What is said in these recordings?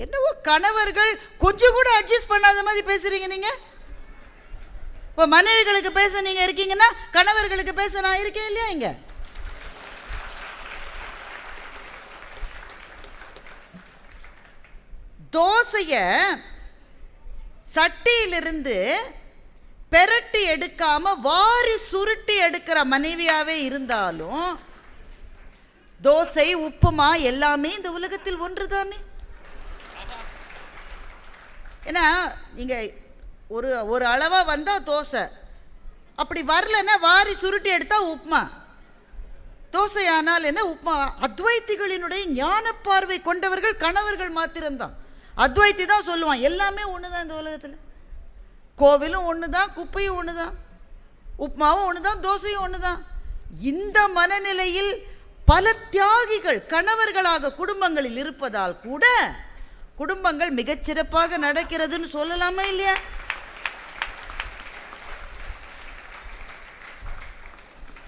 என்னவோ கணவர்கள் கொஞ்சம் கூட அட்ஜஸ்ட் பண்ணாத மாதிரி பேசுறீங்க நீங்க. இப்போ மனைவிகளுக்கு பேச நீங்க இருக்கீங்கன்னா கணவர்களுக்கு பேச நான் இருக்கேன் இல்லையா? இங்க தோசைய சட்டியிலிருந்து பெரட்டி எடுக்காம வாரி சுருட்டி எடுக்கிற மனைவியாவே இருந்தாலும் தோசை உப்புமா எல்லாமே இந்த உலகத்தில் ஒன்றுதானே. ஏன்னா நீங்க ஒரு அளவா வந்தா தோசை, அப்படி வரலன்னா வாரி சுருட்டி எடுத்தா உப்புமா. தோசையானால் என்ன, உப்புமா. அத்வைத்திகளினுடைய ஞான பார்வை கொண்டவர்கள் கணவர்கள் மாத்திரம்தான். அத்வைத்தி தான் சொல்லுவான் எல்லாமே ஒண்ணுதான் இந்த உலகத்தில். கோவிலும் ஒண்ணுதான், குப்பையும் ஒண்ணுதான், உப்புமாவும் ஒண்ணுதான், தோசையும் ஒண்ணுதான். இந்த மனநிலையில் பல தியாகிகள் கணவர்களாக குடும்பங்களில் இருப்பதால் கூட குடும்பங்கள் மிகச்சிறப்பாக நடக்கிறதுன்னு சொல்லலாமா இல்லையா?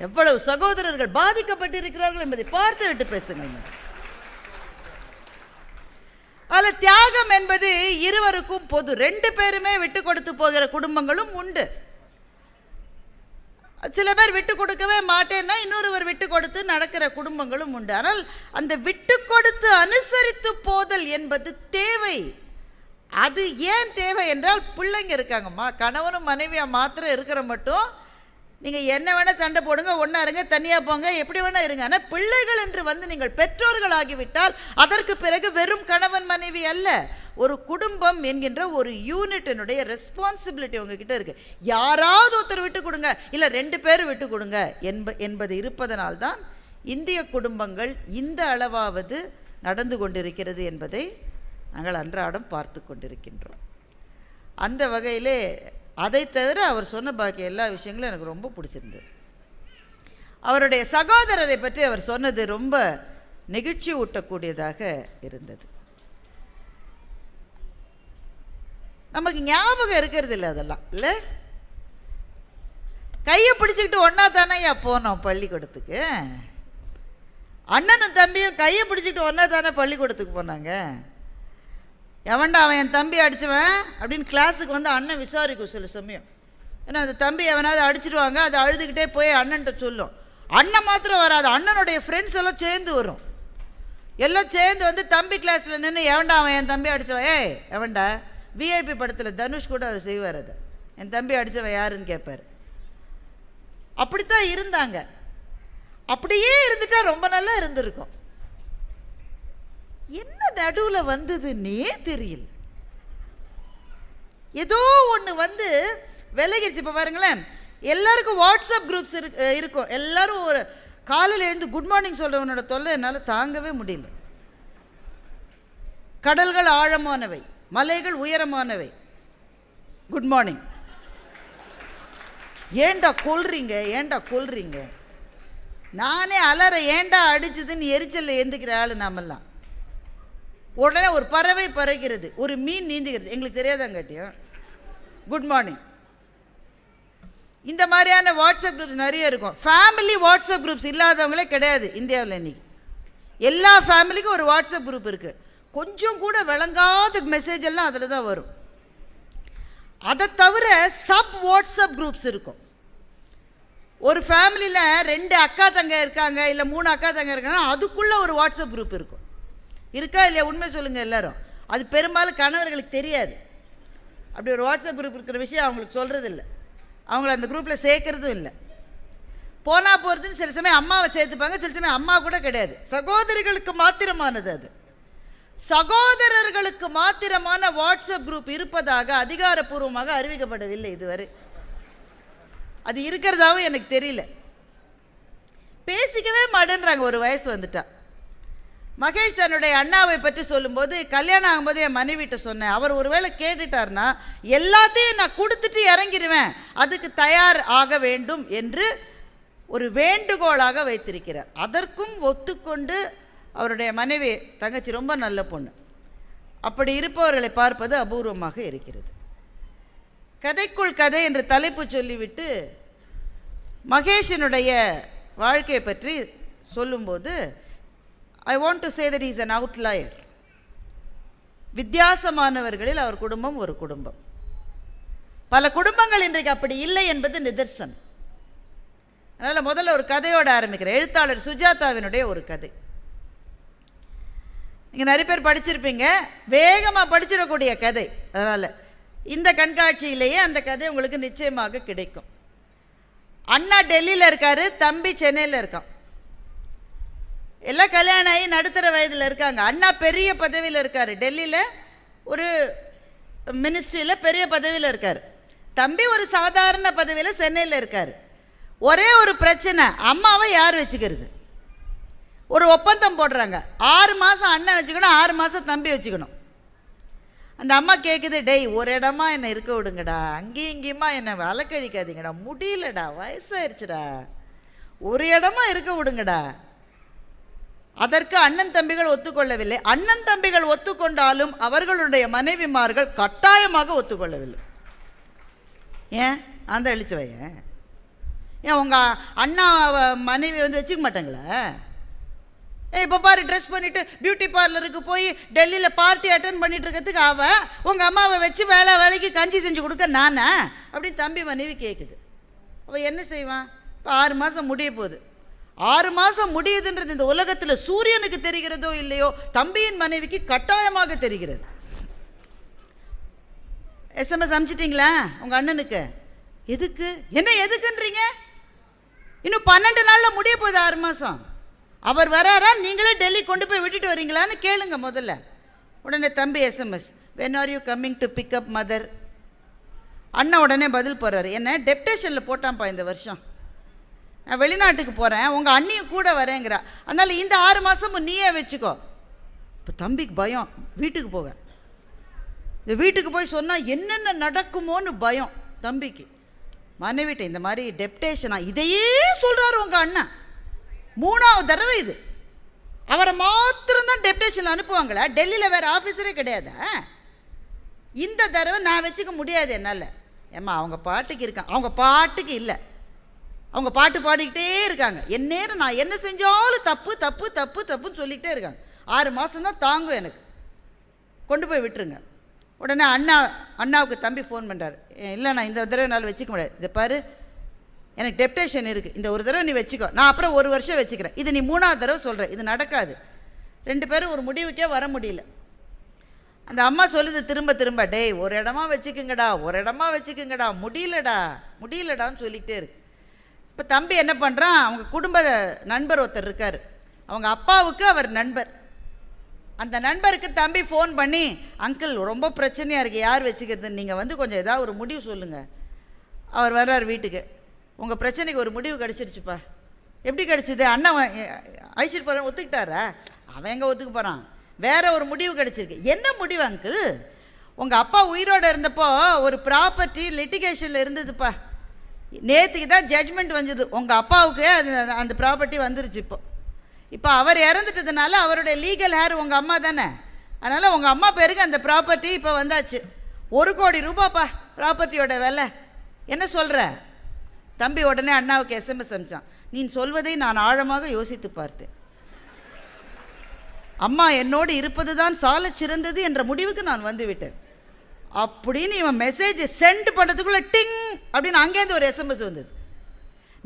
எவ்வளவு சகோதரர்கள் பாதிக்கப்பட்டிருக்கிறார்கள் என்பதை பார்த்து விட்டு பேசுங்கள். அதுல தியாகம் என்பது இருவருக்கும் பொது. 2 பேருமே விட்டு கொடுத்து போகிற குடும்பங்களும் உண்டு. சில பேர் விட்டு கொடுக்கவே மாட்டேன்னா இன்னொருவர் விட்டு கொடுத்து நடக்கிற குடும்பங்களும் உண்டு. ஆனால் அந்த விட்டு கொடுத்து அனுசரித்து போதல் என்பது தேவை. அது ஏன் தேவை என்றால் பிள்ளைங்க இருக்காங்கம்மா. கணவனும் மனைவியா மாத்திரம் இருக்கிற மட்டும் நீங்கள் என்ன வேணால் சண்டை போடுங்க, ஒன்றா இருங்க, தனியாக போங்க, எப்படி வேணால் இருங்க. ஆனால் பிள்ளைகள் என்று வந்து நீங்கள் பெற்றோர்கள் ஆகிவிட்டால் அதற்கு பிறகு வெறும் கணவன் மனைவி அல்ல, ஒரு குடும்பம் என்கின்ற ஒரு யூனிட்டினுடைய ரெஸ்பான்சிபிலிட்டி உங்ககிட்ட இருக்குது. யாராவது ஒருத்தர் விட்டு கொடுங்க, இல்லை 2 பேர் விட்டு கொடுங்க என்பது இருப்பதனால்தான் இந்திய குடும்பங்கள் இந்த அளவாவது நடந்து கொண்டிருக்கிறது என்பதை நாங்கள் அன்றாடம் பார்த்து கொண்டிருக்கின்றோம். அந்த வகையிலே அதை தவிர அவர் சொன்ன பாக்கி எல்லா விஷயங்களும் எனக்கு ரொம்ப பிடிச்சிருந்தது. அவருடைய சகோதரரை பற்றி அவர் சொன்னது ரொம்ப நெகிழ்ச்சி ஊட்டக்கூடியதாக இருந்தது. நமக்கு ஞாபகம் இருக்கிறது இல்லை அதெல்லாம், இல்லை? கையை பிடிச்சிக்கிட்டு ஒன்னா தானே போனோம் பள்ளிக்கூடத்துக்கு. அண்ணனும் தம்பியும் கையை பிடிச்சிக்கிட்டு ஒன்னா தானே பள்ளிக்கூடத்துக்கு போனாங்க. எவன்டா அவன் என் தம்பி அடிச்சுவன் அப்படின்னு கிளாஸுக்கு வந்து அண்ணன் விசாரிக்கும் சில சமயம். ஏன்னா அந்த தம்பி எவனாவது அடிச்சிடுவாங்க, அதை அழுதுகிட்டே போய் அண்ணன்ட்ட சொல்லும். அண்ணன் மாத்திரம் வராது, அண்ணனுடைய ஃப்ரெண்ட்ஸ் எல்லாம் சேர்ந்து வரும். எல்லாம் சேர்ந்து வந்து தம்பி கிளாஸில் நின்று எவன்டா அவன் என் தம்பி அடித்தவன், ஏய் எவன்டா. விஐபி படத்தில் தனுஷ் கூட அதை செய்வார். அதை என் தம்பி அடித்தவன் யாருன்னு கேட்பார். அப்படித்தான் இருந்தாங்க. அப்படியே இருந்துட்டா ரொம்ப நல்லா இருந்திருக்கும். என்ன நடுவில் வந்ததுன்னே தெரியல, ஏதோ ஒன்று வந்து விலகிடுச்சு. இப்போ பாருங்களேன், எல்லாருக்கும் வாட்ஸ்அப் குரூப்ஸ் இருக்கும். எல்லாரும் ஒரு காலையில் எழுந்து குட் மார்னிங் சொல்கிறவனோட தொல்லை என்னால் தாங்கவே முடியல. கடல்கள் ஆழமானவை, மலைகள் உயரமானவை, குட் மார்னிங். ஏண்டா கொல்றீங்க, ஏண்டா கொல்றீங்க. நானே அலற ஏண்டா அடிச்சதுன்னு எரிச்சலில் எழுந்துக்கிற ஆள் நாமெல்லாம். உடனே ஒரு பறவை பறக்கிறது, ஒரு மீன் நீந்துகிறது, எங்களுக்கு தெரியாதாங்காட்டியும் குட் மார்னிங். இந்த மாதிரியான வாட்ஸ்அப் குரூப்ஸ் நிறைய இருக்கும். ஃபேமிலி வாட்ஸ்அப் குரூப்ஸ் இல்லாதவங்களே கிடையாது இந்தியாவில். இன்னைக்கு எல்லா ஃபேமிலிக்கும் ஒரு வாட்ஸ்அப் குரூப் இருக்குது. கொஞ்சம் கூட விளங்காத மெசேஜ் எல்லாம் அதில் தான் வரும். அதை தவிர சப் வாட்ஸ்அப் குரூப்ஸ் இருக்கும். ஒரு ஃபேமிலியில் 2 அக்கா தங்க இருக்காங்க, இல்லை 3 அக்கா தங்க இருக்காங்கன்னா அதுக்குள்ளே ஒரு வாட்ஸ்அப் குரூப் இருக்கும். இருக்கா இல்லையா? உண்மை சொல்லுங்கள் எல்லாரும். அது பெரும்பாலும் கணவர்களுக்கு தெரியாது. அப்படி ஒரு வாட்ஸ்அப் குரூப் இருக்கிற விஷயம் அவங்களுக்கு சொல்கிறது இல்லை, அவங்கள அந்த குரூப்பில் சேர்க்கறதும் இல்லை. போனால் போகிறதுன்னு சில சமயம் அம்மாவை சேர்த்துப்பாங்க, சில சமயம் அம்மா கூட கிடையாது. சகோதரிகளுக்கு மாத்திரமானது அது. சகோதரர்களுக்கு மாத்திரமான வாட்ஸ்அப் குரூப் இருப்பதாக அதிகாரப்பூர்வமாக அறிவிக்கப்படவில்லை இதுவரை. அது இருக்கிறதாவும் எனக்கு தெரியல. பேசிக்கவே மாட்டேன்றாங்க ஒரு வயசு வந்துட்டா. மகேஷ் தன்னுடைய அண்ணாவை பற்றி சொல்லும்போது, கல்யாணம் ஆகும்போது என் மனைவிட்ட சொன்னேன், அவர் ஒருவேளை கேட்டுட்டார்னா எல்லாத்தையும் நான் கொடுத்துட்டு இறங்கிடுவேன், அதுக்கு தயார் ஆக வேண்டும் என்று ஒரு வேண்டுகோளாக வைத்திருக்கிறார். அதற்கும் ஒத்துக்கொண்டு அவருடைய மனைவி தங்கச்சி ரொம்ப நல்ல பொண்ணு. அப்படி இருப்பவர்களை பார்ப்பது அபூர்வமாக இருக்கிறது. கதைக்குள் கதை என்று தலைப்பு சொல்லிவிட்டு மகேஷனுடைய வாழ்க்கையை பற்றி சொல்லும்போது, I want to say that he is an outlier. வித்தியாசமானவர்களில் அவர் குடும்பம் ஒரு குடும்பம். பல குடும்பங்கள் இன்றைக்கு அப்படி இல்லை என்பது நிதர்சனம். அதனால் முதல்ல ஒரு கதையோடு ஆரம்பிக்கிறேன். எழுத்தாளர் சுஜாதாவினுடைய ஒரு கதை. நீங்கள் நிறைய பேர் படிச்சிருப்பீங்க, வேகமாக படிச்சிடக்கூடிய கதை. அதனால் இந்த கண்காட்சியிலேயே அந்த கதை உங்களுக்கு நிச்சயமாக கிடைக்கும். அண்ணா டெல்லியில் இருக்கார், தம்பி சென்னையில் இருக்கான். எல்லாம் கல்யாணம் ஆகி நடுத்தர வயதில் இருக்காங்க. அண்ணா பெரிய பதவியில் இருக்கார், டெல்லியில் ஒரு மினிஸ்ட்ரியில் பெரிய பதவியில் இருக்கார். தம்பி ஒரு சாதாரண பதவியில் சென்னையில் இருக்கார். ஒரே ஒரு பிரச்சனை, அம்மாவை யார் வச்சுக்கிறது? ஒரு ஒப்பந்தம் போடுறாங்க, 6 மாதம் அண்ணன் வச்சுக்கணும், 6 மாதம் தம்பி வச்சுக்கணும். அந்த அம்மா கேட்குது, டேய் ஒரு இடமா என்னை இருக்க விடுங்கடா, அங்கேயும் இங்கேயுமா என்னை வழக்கழிக்காதீங்கடா, முடியலடா, வயசாயிருச்சுடா, ஒரு இடமா இருக்க விடுங்கடா. அதற்கு அண்ணன் தம்பிகள் ஒத்துக்கொள்ளவில்லை. அண்ணன் தம்பிகள் ஒத்துக்கொண்டாலும் அவர்களுடைய மனைவிமார்கள் கட்டாயமாக ஒத்துக்கொள்ளவில்லை. ஏன் அந்த அழிச்சவைய? ஏன் உங்கள் அண்ணா மனைவி வந்து வச்சுக்க மாட்டாங்களா? இப்போ பாரு, ட்ரெஸ் பண்ணிவிட்டு பியூட்டி பார்லருக்கு போய் டெல்லியில் பார்ட்டி அட்டன் பண்ணிட்டு இருக்கிறதுக்கு அவள் உங்கள் அம்மாவை வச்சு வேலைக்கு கஞ்சி செஞ்சு கொடுக்க நானா அப்படின்னு தம்பி மனைவி கேட்குது. அவள் என்ன செய்வான்? இப்போ 6 மாதம் முடிய போகுது. 6 மாதம் முடியுதுன்றது இந்த உலகத்தில் சூரியனுக்கு தெரிகிறதோ இல்லையோ, தம்பியின் மனைவிக்கு கட்டாயமாக தெரிகிறது. SMS அனுப்பிச்சிட்டிங்களா உங்கள் அண்ணனுக்கு? எதுக்கு? என்ன எதுக்குன்றீங்க? இன்னும் 12 நாளில் முடிய போகுது 6 மாதம். அவர் வராரா, நீங்களே டெல்லி கொண்டு போய் விட்டுட்டு வரீங்களான்னு கேளுங்க முதல்ல. உடனே தம்பி SMS, when are you coming to pick up mother? அண்ணா உடனே பதில் போடுறாரு, என்ன டெப்டேஷனில் போட்டான்ப்பா இந்த வருஷம், நான் வெளிநாட்டுக்கு போகிறேன், உங்கள் அண்ணியும் கூட வரேங்கிறா, அதனால் இந்த 6 மாதமும் நீயே வச்சுக்கோ. இப்போ தம்பிக்கு பயம், வீட்டுக்கு போக. இந்த வீட்டுக்கு போய் சொன்னால் என்னென்ன நடக்குமோன்னு பயம் தம்பிக்கு. மனைவிட்ட இந்த மாதிரி டெப்டேஷனா, இதையே சொல்கிறாரு உங்கள் அண்ணன். 3ஆவது தடவை இது. அவரை மாத்திரம்தான் டெப்டேஷன் அனுப்புவாங்களா? டெல்லியில் வேறு ஆஃபீஸரே கிடையாதா? இந்த தடவை நான் வச்சுக்க முடியாது என்னால். ஏம்மா அவங்க பாட்டுக்கு இருக்காங்க, அவங்க பாட்டுக்கு இல்லை, அவங்க பாட்டு பாடிக்கிட்டே இருக்காங்க. எந்நேரம் நான் என்ன செஞ்சாலும் தப்பு தப்பு தப்பு தப்புன்னு சொல்லிக்கிட்டே இருக்காங்க. 6 மாதம்தான் தாங்கும் எனக்கு, கொண்டு போய் விட்டுருங்க. உடனே அண்ணாவுக்கு தம்பி ஃபோன் பண்ணுறாரு, இல்லை நான் இந்த தடவை என்னால் வச்சுக்க முடியாது, இதை பாரு எனக்கு டெப்டேஷன் இருக்குது, இந்த ஒரு தடவை நீ வச்சுக்கோ, நான் அப்புறம் 1 வருஷம் வச்சுக்கிறேன், இது நீ 3ஆவது தடவை சொல்கிற, இது நடக்காது. 2 பேரும் ஒரு முடிவுக்கே வர முடியல. அந்த அம்மா சொல்லுது திரும்ப திரும்ப, டேய் ஒரு இடமா வச்சுக்குங்கடா, ஒரு இடமா வச்சுக்குங்கடா, முடியலடான்னு சொல்லிக்கிட்டே இருக்கு. இப்போ தம்பி என்ன பண்ணுறான், அவங்க குடும்ப நண்பர் ஒருத்தர் இருக்கார், அவங்க அப்பாவுக்கு அவர் நண்பர். அந்த நண்பருக்கு தம்பி ஃபோன் பண்ணி, அங்கிள் ரொம்ப பிரச்சனையாக இருக்குது, யார் வச்சுக்கிறதுன்னு, நீங்கள் வந்து கொஞ்சம் ஏதாவது ஒரு முடிவு சொல்லுங்கள். அவர் வர்றார் வீட்டுக்கு, உங்கள் பிரச்சனைக்கு ஒரு முடிவு கிடச்சிருச்சுப்பா. எப்படி கிடச்சிது? அண்ணன் அழைச்சிட்டு போகிறேன் ஒத்துக்கிட்டாரா? அவன் எங்கே ஒத்துக்க போகிறான், வேற ஒரு முடிவு கிடச்சிருக்கு. என்ன முடிவு அங்கிள்? உங்கள் அப்பா உயிரோடு இருந்தப்போ ஒரு ப்ராப்பர்ட்டி லிட்டிகேஷனில் இருந்ததுப்பா, நேற்றுக்கு தான் ஜட்ஜ்மெண்ட் வந்தது, உங்கள் அப்பாவுக்கு அந்த ப்ராப்பர்ட்டி வந்துருச்சு. இப்போ அவர் இறந்துட்டதுனால அவருடைய லீகல் ஹேர் உங்கள் அம்மா தானே, அதனால் உங்கள் அம்மா பேருக்கு அந்த ப்ராப்பர்ட்டி இப்போ வந்தாச்சு. 1 கோடி ரூபாப்பா ப்ராப்பர்ட்டியோட விலை. என்ன சொல்கிற? தம்பி உடனே அண்ணாவுக்கு SMS அனுப்பிச்சான், நீ சொல்வதை நான் ஆழமாக யோசித்து பார்த்தேன், அம்மா என்னோடு இருப்பது தான் சால சிறந்தது என்ற முடிவுக்கு நான் வந்துவிட்டேன் அப்படின்னு இவன் மெசேஜ் சென்ட் பண்ணுறதுக்குள்ளே டிங் அப்படின்னு அங்கேருந்து ஒரு SMS வந்தது.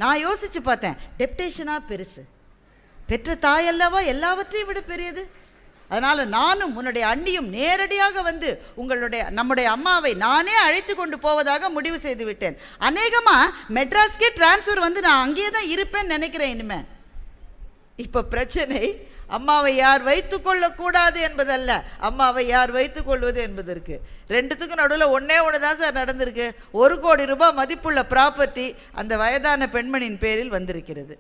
நான் யோசித்து பார்த்தேன், டெப்டேஷனாக பெருசு, பெற்ற தாயல்லவா எல்லாவற்றையும் விட பெரியது, அதனால் நானும் உன்னுடைய அண்ணியும் நேரடியாக வந்து நம்முடைய அம்மாவை நானே அழைத்து கொண்டு போவதாக முடிவு செய்து விட்டேன். அநேகமாக மெட்ராஸ்கே டிரான்ஸ்ஃபர் வந்து நான் அங்கேயே தான் இருப்பேன்னு நினைக்கிறேன் இனிமே. இப்போ பிரச்சனை அம்மாவை யார் வைத்துக்கொள்ளக்கூடாது என்பதல்ல, அம்மாவை யார் வைத்துக்கொள்வது என்பதற்கு. 2த்துக்கும் நடுவில் ஒன்றே தான் சார் நடந்திருக்கு. 1 கோடி ரூபாய் மதிப்புள்ள ப்ராப்பர்ட்டி அந்த வயதான பெண்மணியின் பேரில் வந்திருக்கிறது.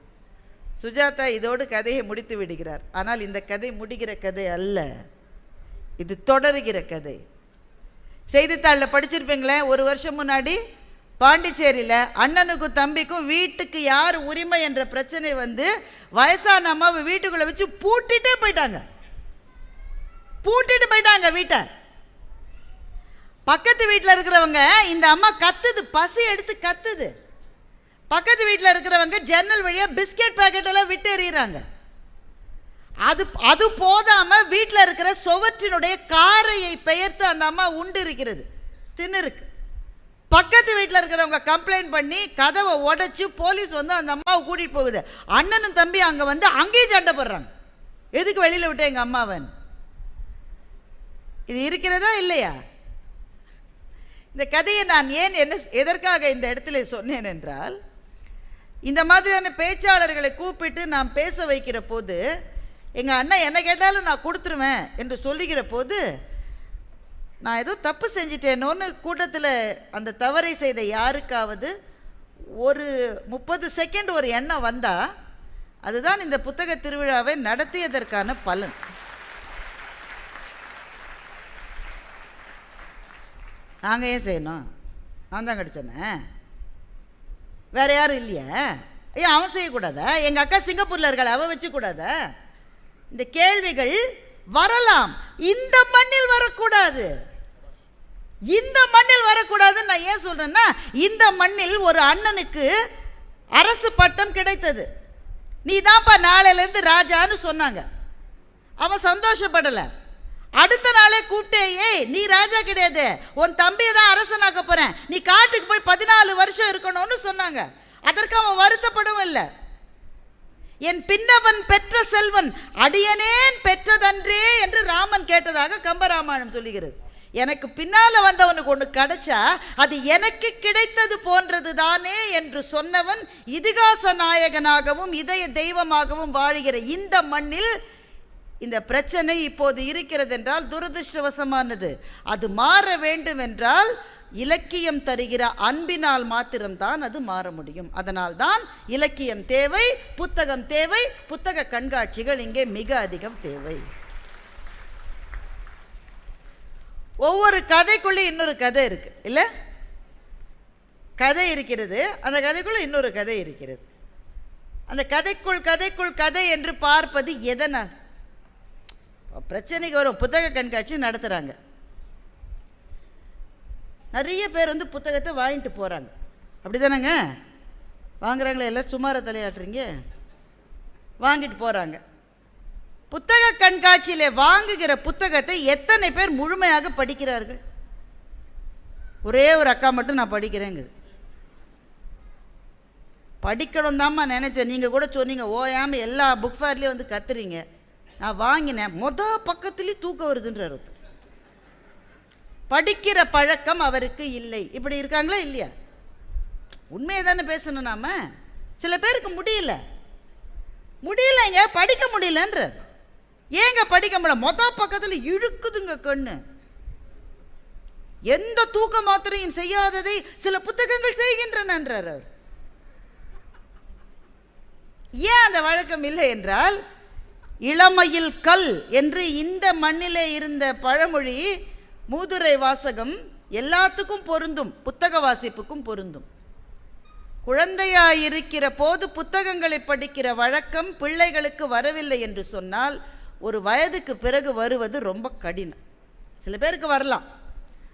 சுஜாதா இதோடு கதையை முடித்து விடுகிறார். ஆனால் இந்த கதை முடிகிற கதை அல்ல, இது தொடருகிற கதை. செய்தித்தாளில் படிச்சிருப்பீங்களே, 1 வருஷம் முன்னாடி பாண்டிச்சேரியில் அண்ணனுக்கும் தம்பிக்கும் வீட்டுக்கு யார் உரிமை என்ற பிரச்சனை வந்து வயசான அம்மாவை வீட்டுக்குள்ளே வச்சு பூட்டிட்டே போயிட்டாங்க வீட்டை. பக்கத்து வீட்டில் இருக்கிறவங்க, இந்த அம்மா கத்துது, பசி எடுத்து கத்துது. பக்கத்து வீட்டில் இருக்கிறவங்க ஜன்னல் வழியாக பிஸ்கெட் பாக்கெட் எல்லாம் விட்டு எறிகிறாங்க. அது போதாமல் வீட்டில் இருக்கிற சுவற்றினுடைய காரையை பெயர்த்து அந்த அம்மா உண்டு இருக்கிறது, தின்னுருக்கு. பக்கத்து வீட்டில் இருக்கிறவங்க கம்ப்ளைண்ட் பண்ணி கதவை உடைச்சு போலீஸ் வந்து அந்த அம்மாவை கூட்டிகிட்டு போகுது. அண்ணனும் தம்பி அங்கே வந்து அங்கேயும் சண்டை போடுறாங்க, எதுக்கு வெளியில் விட்டேன் எங்கள் அம்மாவன். இது இருக்கிறதா இல்லையா? இந்த கதையை நான் ஏன் எதற்காக இந்த இடத்துல சொன்னேன் என்றால், இந்த மாதிரியான பேச்சாளர்களை கூப்பிட்டு நாம் பேச வைக்கிற போது, எங்கள் அண்ணன் என்ன கேட்டாலும் நான் கொடுத்துருவேன் என்று சொல்லுகிற போது, நான் ஏதோ தப்பு செஞ்சிட்டேனோன்னு கூட்டத்தில் அந்த தவறை செய்த யாருக்காவது ஒரு 30 செகண்ட் ஒரு எண்ணம் வந்தால், அதுதான் இந்த புத்தக திருவிழாவை நடத்தியதற்கான பலன். நாங்கள் ஏன் செய்யணும்? நான் தான் கிடைச்சேனே, வேற யாரும் இல்லையா? ஏன் அவன் செய்யக்கூடாதா? எங்கள் அக்கா சிங்கப்பூரில் இருக்காள், அவன் வச்சுக்கூடாதா? இந்த கேள்விகள் வரலாம். இந்த மண்ணில் வரக்கூடாது, இந்த மண்ணில் வரக்கூடாதுன்னு நான் ஏன் சொல்றேன்னா, இந்த மண்ணில் ஒரு அண்ணனுக்கு அரசு பட்டம் கிடைத்தது. நீ தான்ப்பா நாளையிலேருந்து ராஜான்னு சொன்னாங்க. அவன் சந்தோஷப்படலை. அடுத்த நாளே கூப்பிட்டே, ஏய் நீ ராஜா கிடையாது, உன் தம்பியை தான் அரசனாக்க போறேன், நீ காட்டுக்கு போய் 14 வருஷம் இருக்கணும்னு சொன்னாங்க. அதற்கு அவன் வருத்தப்படவும் இல்லை. என் பின்னவன் பெற்ற செல்வன் அடியனேன் பெற்றதன்றே என்று ராமன் கேட்டதாக கம்பராமாயணம் சொல்லுகிறது. எனக்கு பின்னால வந்தவனுக்கு ஒன்று கிடைச்சா அது எனக்கு கிடைத்தது போன்றது தானே என்று சொன்னவன் இதிகாச நாயகனாகவும் இதய தெய்வமாகவும் வாழ்கிற இந்த மண்ணில் இந்த பிரச்சனை இப்போது இருக்கிறது என்றால் துரதிருஷ்டவசமானது. அது மாற வேண்டும் என்றால் இலக்கியம் தருகிற அன்பினால் மாத்திரம்தான் அது மாற முடியும். அதனால் தான் இலக்கியம் தேவை, புத்தகம் தேவை, புத்தக கண்காட்சிகள் இங்கே மிக அதிகம் தேவை. ஒவ்வொரு கதைக்குள்ளே இன்னொரு கதை இருக்கு இல்ல? கதை இருக்கிறது, அந்த கதைக்குள்ள இன்னொரு கதை இருக்கிறது. அந்த கதைக்குள் கதைக்குள் கதை என்று பார்ப்பது எதனால்? பிரச்சனைக்கு வரும். புத்தக கண்காட்சி நடத்துகிறாங்க, நிறைய பேர் வந்து புத்தகத்தை வாங்கிட்டு போகிறாங்க, அப்படி தானேங்க? வாங்குறாங்களே, எல்லாம் சுமார தலையாட்டுறீங்க, வாங்கிட்டு போகிறாங்க. புத்தக கண்காட்சியில் வாங்குகிற புத்தகத்தை எத்தனை பேர் முழுமையாக படிக்கிறார்கள்? ஒரே ஒரு அக்கா மட்டும் நான் படிக்கிறேங்க. படிக்கணும் தான்மா நினச்சேன். நீங்கள் கூட சொன்னீங்க ஓயாமல் எல்லா புக் ஃபேர்லேயும் வந்து கத்துறீங்க. நான் வாங்கினேன், பக்கத்துலேயும் தூக்கம் வருதுன்றார். படிக்கிற பழக்கம் அவருக்கு இல்லை. இப்படி இருக்காங்களா இல்லையா? உண்மையை தானே பேசணும் நாம. சில பேருக்கு முடியலைங்க, படிக்க முடியலன்றார். ஏங்க படிக்க முடியல? பக்கத்தில் இழுக்குதுங்க கண்ணு. எந்த தூக்க மாத்திரையும் செய்யாததை சில புத்தகங்கள் செய்கின்றனர். அவர் ஏன் அந்த வழக்கம் இல்லை என்றால், இளமையில் கல் என்று இந்த மண்ணிலே இருந்த பழமொழி மூதுரை வாசகம் எல்லாத்துக்கும் பொருந்தும், புத்தக வாசிப்புக்கும் பொருந்தும். குழந்தையாயிருக்கிற போது புத்தகங்களை படிக்கிற வழக்கம் பிள்ளைகளுக்கு வரவில்லை என்று சொன்னால், ஒரு வயதுக்கு பிறகு வருவது ரொம்ப கடினம். சில பேருக்கு வரலாம்,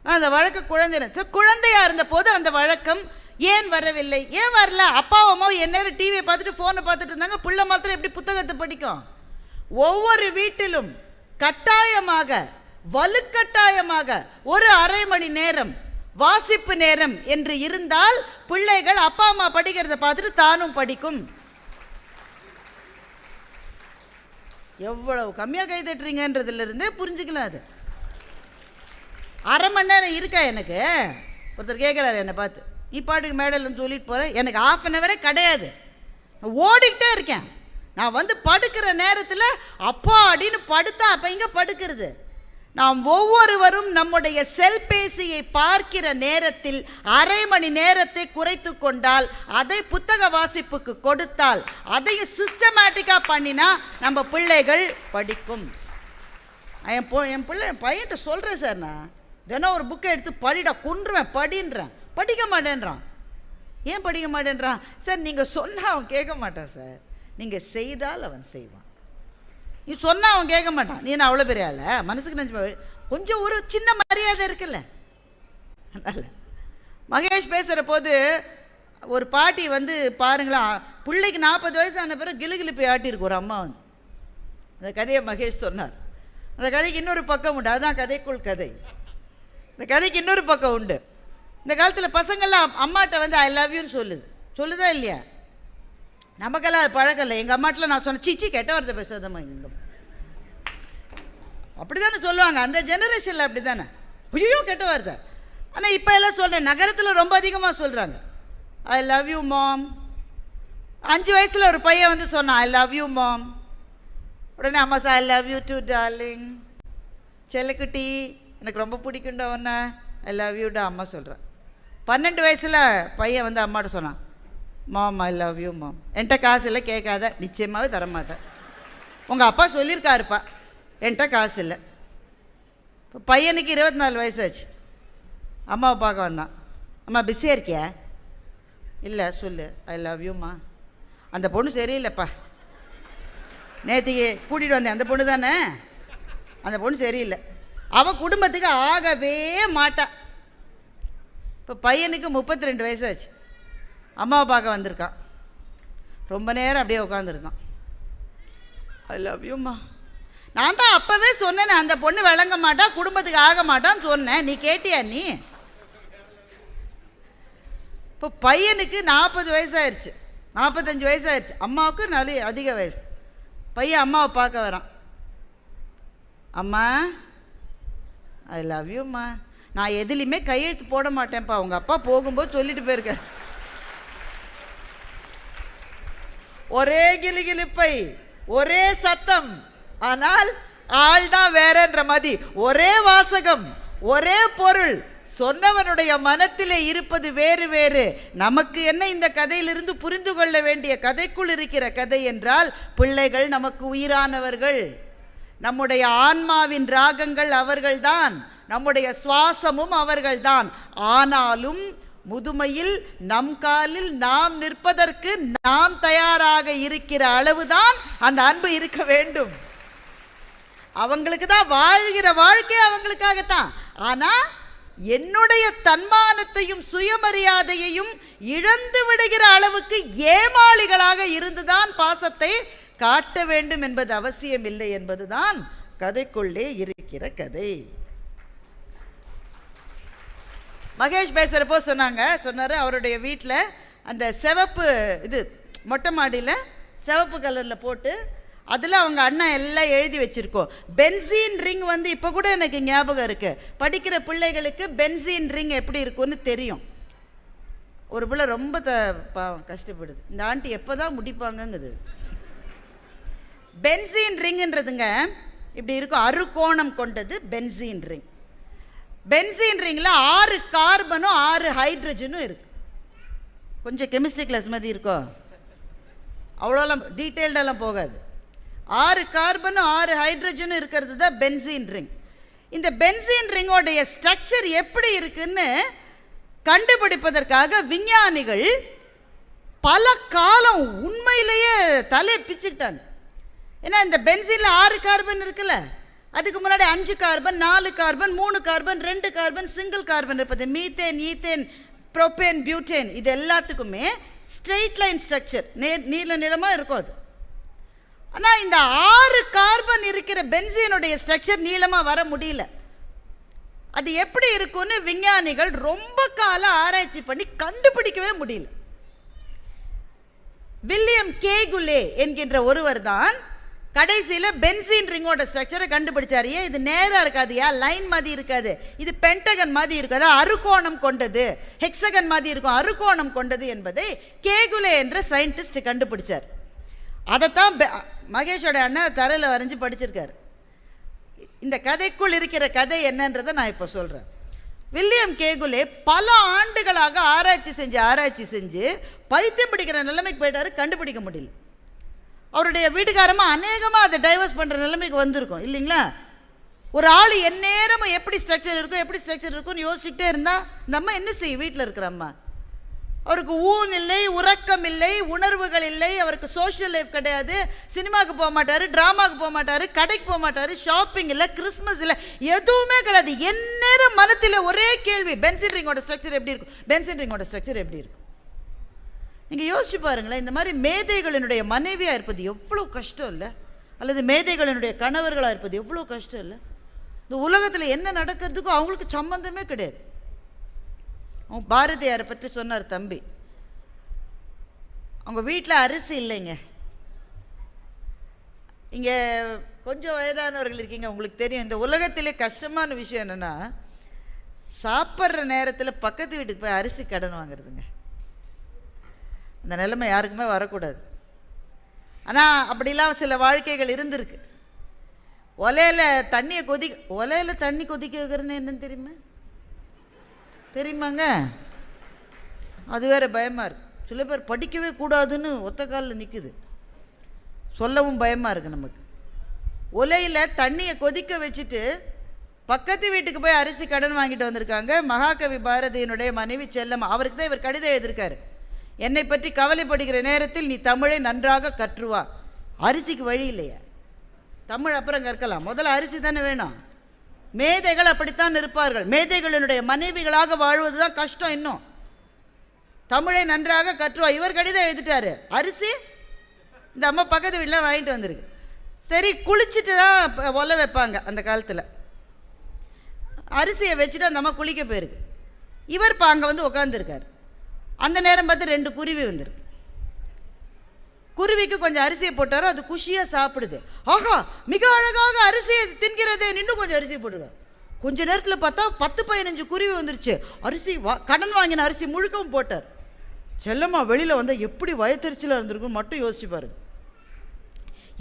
ஆனால் அந்த வழக்கம் குழந்தையா இருந்த போது அந்த வழக்கம் ஏன் வரவில்லை? ஏன் வரல? அப்பாவும் அம்மாவும் என்ன நேரம் டிவியை பார்த்துட்டு ஃபோனை பார்த்துட்டு இருந்தாங்க, பிள்ளை மாத்திரம் எப்படி புத்தகத்தை படிக்கும்? ஒவ்வொரு வீட்டிலும் கட்டாயமாக, வலுக்கட்டாயமாக ஒரு அரை மணி நேரம் வாசிப்பு நேரம் என்று இருந்தால் பிள்ளைகள் அப்பா அம்மா படிக்கிறத பார்த்துட்டு தானும் படிக்கும். எவ்வளவு கம்மியாக கை தட்டுறீங்கன்றதுல இருந்தே புரிஞ்சுக்கலாம். அது அரை மணி நேரம் இருக்கா எனக்கு? ஒருத்தர் கேட்குறாரு என்னை பார்த்து, நீ பாட்டுக்கு மேடல்னு சொல்லிட்டு போகிறேன். எனக்கு 1/2 hour கிடையாது, ஓடிக்கிட்டே இருக்கேன். நான் வந்து படுக்கிற நேரத்தில் அப்பா அப்படின்னு படுத்தா அப்போ இங்கே படுக்கிறது. நாம் ஒவ்வொருவரும் நம்முடைய செல்பேசியை பார்க்கிற நேரத்தில் அரை மணி நேரத்தை குறைத்து கொண்டால், அதை புத்தக வாசிப்புக்கு கொடுத்தால், அதையும் சிஸ்டமேட்டிக்காக பண்ணினா நம்ம பிள்ளைகள் படிக்கும். என் பையன்கிட்ட சொல்கிறேன் சார், நான் தினம் ஒரு புக்கை எடுத்து படிடா, கொன்றுவேன் படின்றேன், படிக்க மாட்டேன்றான். ஏன் படிக்க மாட்டேன்றான்? சார் நீங்கள் சொன்னால் அவன் கேட்க மாட்டான் சார், நீங்கள் செய்தால் அவன் செய்வான். நீ சொன்னால் அவன் கேட்க மாட்டான். நீ என்ன அவ்வளோ பெரிய ஆள? மனசுக்கு நினச்சி கொஞ்சம் ஒரு சின்ன மரியாதை இருக்குல்ல. அதனால் மகேஷ் பேசுகிற போது ஒரு பாட்டி வந்து பாருங்களா, பிள்ளைக்கு 40 வயசு ஆன பிறகு கிளுகிழு போய் ஆட்டியிருக்கு ஒரு அம்மா வந்து. அந்த கதையை மகேஷ் சொன்னார். அந்த கதைக்கு இன்னொரு பக்கம் உண்டு, அதுதான் கதைக்குள் கதை. இந்த கதைக்கு இன்னொரு பக்கம் உண்டு. இந்த காலத்தில் பசங்கள்லாம் அம்மாட்ட வந்து ஐ லவ் யூன்னு சொல்லுதா இல்லையா? நமக்கெல்லாம் அது பழக்கம் இல்லை. எங்கள் அம்மாட்டில் நான் சொன்னேன், சீச்சி கெட்ட வார்த்தை பேசாதம்மா இங்கே, அப்படி தானே சொல்லுவாங்க. அந்த ஜெனரேஷனில் அப்படி தானே, ஐயோ கெட்ட வார்த்தை. ஆனால் இப்போ எல்லாம் சொல்கிறேன், நகரத்தில் ரொம்ப அதிகமாக சொல்கிறாங்க ஐ லவ் யூ மாம். 5 வயசில் ஒரு பையன் வந்து சொன்னான் ஐ லவ் யூ மாம். உடனே அம்மா sir I love you too darling, செல்லக்குட்டி எனக்கு ரொம்ப பிடிக்குண்டா ஒன்று, ஐ லவ் யூடா அம்மா சொல்கிறேன். 12 வயசில் பையன் வந்து அம்மாட்ட சொன்னான் மாம் ஐ லவ் யூ மாம். என்கிட்ட காசு இல்லை, கேட்காத, நிச்சயமாகவே தரமாட்டேன். உங்கள் அப்பா சொல்லியிருக்காருப்பா, என்கிட்ட காசு இல்லை. இப்போ பையனுக்கு 24 வயசாச்சு. அம்மாவை பார்க்க வந்தான். அம்மா பிஸியாக இருக்கியா? இல்லை சொல்லு ஐ லவ் யூம்மா. அந்த பொண்ணு சரியில்லைப்பா, நேற்றுக்கு கூட்டிகிட்டு வந்தேன், அந்த பொண்ணு தானே, அந்த பொண்ணு சரியில்லை, அவன் குடும்பத்துக்கு ஆகவே மாட்டா. இப்போ பையனுக்கு 32 வயசாச்சு. அம்மாவை பார்க்க வந்திருக்கான். ரொம்ப நேரம் அப்படியே உட்காந்துருந்தான். ஐ லவ் யூம்மா. நான் தான் அப்போவே சொன்னேன் அந்த பொண்ணு விளங்க மாட்டா, குடும்பத்துக்கு ஆக மாட்டான்னு சொன்னேன், நீ கேட்டியா நீ? இப்போ பையனுக்கு 40 வயசாயிருச்சு, 45 வயசாயிருச்சு. அம்மாவுக்கு நல்ல அதிக வயசு. பையன் அம்மாவை பார்க்க வரான். அம்மா ஐ லவ் யூம்மா. நான் எதுலேயுமே கையெழுத்து போட மாட்டேன்ப்பா, உங்கள் அப்பா போகும்போது சொல்லிட்டு போயிருக்கார். ஒரே கிளிகிளிப்பை, ஒரே சத்தம், ஆனால் ஆள் தான் வேறன்ற மாதிரி, ஒரே வாசகம், ஒரே பொருள், சொன்னவனுடைய மனத்திலே இருப்பது வேறு வேறு. நமக்கு என்ன இந்த கதையிலிருந்து புரிந்து கொள்ள வேண்டிய, கதைக்குள் இருக்கிற கதை என்றால், பிள்ளைகள் நமக்கு உயிரானவர்கள், நம்முடைய ஆன்மாவின் ராகங்கள் அவர்கள்தான், நம்முடைய சுவாசமும் அவர்கள்தான். ஆனாலும் முதுமையில் நம் காலில் நாம் நிற்பதற்கு நாம் தயாராக இருக்கிற அளவுதான் அந்த அன்பு இருக்க வேண்டும். அவங்களுக்கு தான் வாழ்கிற வாழ்க்கை அவங்களுக்காகத்தான். ஆனால் என்னுடைய தன்மானத்தையும் சுயமரியாதையையும் இழந்து விடுகிற அளவுக்கு ஏமாளிகளாக இருந்துதான் பாசத்தை காட்ட வேண்டும் என்பது அவசியம் இல்லை என்பதுதான் கதைக்குள்ளே இருக்கிற கதை. மகேஷ் பேசுகிறப்போ சொன்னார் அவருடைய வீட்டில் அந்த சிவப்பு இது மொட்டை மாடியில் சிவப்பு கலரில் போட்டு அதில் அவங்க அண்ணன் எல்லாம் எழுதி வச்சுருக்கோம். பென்சீன் ரிங் வந்து இப்போ கூட எனக்கு ஞாபகம் இருக்குது. படிக்கிற பிள்ளைகளுக்கு பென்சீன் ரிங் எப்படி இருக்குன்னு தெரியும். ஒரு பிள்ளை ரொம்ப பாவம் கஷ்டப்படுது, இந்த ஆண்டி எப்போ தான் முடிப்பாங்கங்குது. பென்சீன் ரிங்குன்றதுங்க இப்படி இருக்கும், அறுகோணம் கொண்டது பென்சீன் ரிங். பென்சீன் ரிங்கில் 6 கார்பனும் 6 ஹைட்ரஜனும் இருக்குது. கொஞ்சம் கெமிஸ்ட்ரி கிளாஸ் மாதிரி இருக்கோ, அவ்வளோலாம் டீட்டெயில்டெல்லாம் போகாது. 6 கார்பனும் 6 ஹைட்ரஜனும் இருக்கிறது தான் பென்சீன் ரிங். இந்த பென்சீன் ரிங்கோடைய ஸ்ட்ரக்சர் எப்படி இருக்குன்னு கண்டுபிடிப்பதற்காக விஞ்ஞானிகள் பல காலம் உண்மையிலேயே தலையை பிச்சுக்கிட்டாங்க. ஏன்னா இந்த பென்சீனில் 6 கார்பன் இருக்குல்ல, அதுக்கு முன்னாடி 5 carbon, 4 carbon, 3 carbon, 2 carbon, single carbon இருப்பது, மீத்தேன், ஈத்தேன், ப்ரோப்பேன், பியூட்டேன், இது எல்லாத்துக்குமே ஸ்ட்ரெயிட் லைன் ஸ்ட்ரக்சர், நீள நீளமாக இருக்கும் அது. ஆனால் இந்த 6 கார்பன் இருக்கிற பென்சீனுடைய ஸ்ட்ரக்சர் நீளமாக வர முடியல. அது எப்படி இருக்குன்னு விஞ்ஞானிகள் ரொம்ப காலம் ஆராய்ச்சி பண்ணி கண்டுபிடிக்கவே முடியல. வில்லியம் கேகுலே என்கின்ற ஒருவர் தான் கடைசியில் பென்சீன் ரிங்கோட ஸ்ட்ரக்சரை கண்டுபிடிச்சாரு. ஏன் இது நேராக இருக்காதுயா, லைன் மாதிரி இருக்காது, இது பென்டகன் மாதிரி இருக்காது, அறுகோணம் கொண்டது, ஹெக்ஸகன் மாதிரி இருக்கும், அறுகோணம் கொண்டது என்பதை கேகுலே என்ற சயின்டிஸ்ட் கண்டுபிடிச்சார். அதைத்தான் மகேஷோட அண்ணன் தரையில் வரைஞ்சி படிச்சிருக்காரு. இந்த கதைக்குள் இருக்கிற கதை என்னன்றதை நான் இப்போ சொல்கிறேன். வில்லியம் கேகுலே பல ஆண்டுகளாக ஆராய்ச்சி செஞ்சு பைத்தியம் பிடிக்கிற நிலைமைக்கு போயிட்டாரு, கண்டுபிடிக்க முடியல. அவருடைய வீட்டுக்காரமா அநேகமாக அதை டைவர்ஸ் பண்ணுற நிலைமைக்கு வந்திருக்கும் இல்லைங்களா. ஒரு ஆள் எந்நேரமும் எப்படி ஸ்ட்ரக்சர் இருக்கும்னு யோசிச்சுக்கிட்டே இருந்தால் இந்த அம்மா என்ன செய்யும்? வீட்டில் இருக்கிற அம்மா, அவருக்கு ஊன் இல்லை, உறக்கம் இல்லை, உணர்வுகள் இல்லை, அவருக்கு சோஷியல் லைஃப் கிடையாது, சினிமாவுக்கு போக மாட்டார், ட்ராமாவுக்கு போக மாட்டார், கடைக்கு போக மாட்டார், ஷாப்பிங் இல்லை, கிறிஸ்மஸ் இல்லை, எதுவுமே கிடையாது. எந்நேரம் மனத்தில் ஒரே கேள்வி, பென்சீன் ரிங்கோட ஸ்ட்ரக்சர் எப்படி இருக்கும்? நீங்கள் யோசிச்சு பாருங்களேன், இந்த மாதிரி மேதைகளினுடைய மனைவியாக இருப்பது எவ்வளோ கஷ்டம் இல்லை? அல்லது மேதைகளினுடைய கணவர்களாக இருப்பது எவ்வளோ கஷ்டம் இல்லை? இந்த உலகத்தில் என்ன நடக்கிறதுக்கும் அவங்களுக்கு சம்பந்தமே கிடையாது. அவங்க பாரதியாரை பற்றி சொன்னார் தம்பி. அவங்க வீட்டில் அரிசி இல்லைங்க. இங்கே கொஞ்சம் வயதானவர்கள் இருக்கீங்க, உங்களுக்கு தெரியும். இந்த உலகத்திலே கஷ்டமான விஷயம் என்னென்னா, சாப்பிட்ற நேரத்தில் பக்கத்து வீட்டுக்கு போய் அரிசி கடன் வாங்குறதுங்க. அந்த நிலைமை யாருக்குமே வரக்கூடாது. ஆனால் அப்படிலாம் சில வாழ்க்கைகள் இருந்திருக்கு. ஒலையில் தண்ணி கொதிக்க வைக்கிறதுன்னு என்னன்னு தெரியுமாங்க? அது வேறு பயமாக இருக்குது. சில பேர் படிக்கவே கூடாதுன்னு ஒத்த காலில் நிற்குது, சொல்லவும் பயமாக இருக்குது நமக்கு. ஒலையில் தண்ணியை கொதிக்க வச்சுட்டு பக்கத்து வீட்டுக்கு போய் அரிசி கடன் வாங்கிட்டு வந்திருக்காங்க. மகாகவி பாரதியினுடைய மனைவி செல்லம், அவருக்கு தான் இவர் கடிதம் எழுதியிருக்காரு. என்னை பற்றி கவலைப்படுகிற நேரத்தில் நீ தமிழை நன்றாக கற்றுவா. அரிசிக்கு வழி இல்லையா? தமிழ் அப்புறம் கற்கலாம், முதல்ல அரிசி தானே வேணும். மேதைகள் அப்படித்தான் இருப்பார்கள். மேதைகளினுடைய மனைவிகளாக வாழ்வது தான் கஷ்டம். இன்னும் தமிழை நன்றாக கற்றுவா. இவர் கடிதம் எழுதிட்டாரு, அரிசி இந்த அம்மா பக்கத்து வீட்டில் வாங்கிட்டு வந்திருக்கு. சரி, குளிச்சுட்டு தான் ஒலை வைப்பாங்க அந்த காலத்தில். அரிசியை வச்சுட்டு அந்த அம்மா குளிக்க போயிருக்கு. இவர் இப்போ அங்கே வந்து உட்காந்துருக்கார். அந்த நேரம் பார்த்து 2 குருவி வந்துருக்கு. குருவிக்கு கொஞ்சம் அரிசியை போட்டாரோ, அது குஷியாக சாப்பிடுது. ஆஹா, மிக அழகாக அரிசியை தின்கிறது, இன்னும் கொஞ்சம் அரிசியை போட்டுருக்க. கொஞ்ச நேரத்தில் பார்த்தா 10-15 குருவி வந்துருச்சு. அரிசி கடன் வாங்கின அரிசி முழுக்கவும் போட்டார். செல்லம்மா வெளியில் வந்தால் எப்படி வயத்தறிச்சலாக இருந்திருக்கும் மட்டும் யோசிச்சு பாருங்க.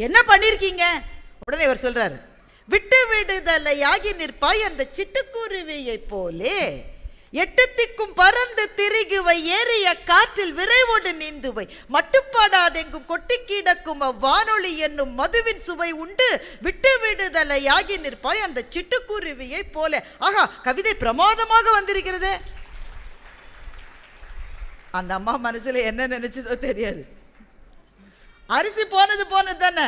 என்ன பண்ணியிருக்கீங்க? உடனே இவர் சொல்கிறாரு, விட்டு விடுதலையாகி நிற்பாய் அந்த சிட்டுக்குருவியை போலே, 8 திக்கும் பறந்து திரிகுவை, ஏறிய காற்றில் விரைவோடு நீந்துவை, மட்டுப்பாடாதெங்கும் கொட்டி கிடக்கும் அவ்வானொலி என்னும் மதுவின் சுவை உண்டு, விட்டு விடுதலையாகி நிற்பாய் அந்த சிட்டுக்குருவியை போல. ஆகா, கவிதை பிரமாதமாக வந்திருக்கிறது. அந்த அம்மா மனசுல என்ன நினைச்சதோ தெரியாது. அரிசி போனது தானே.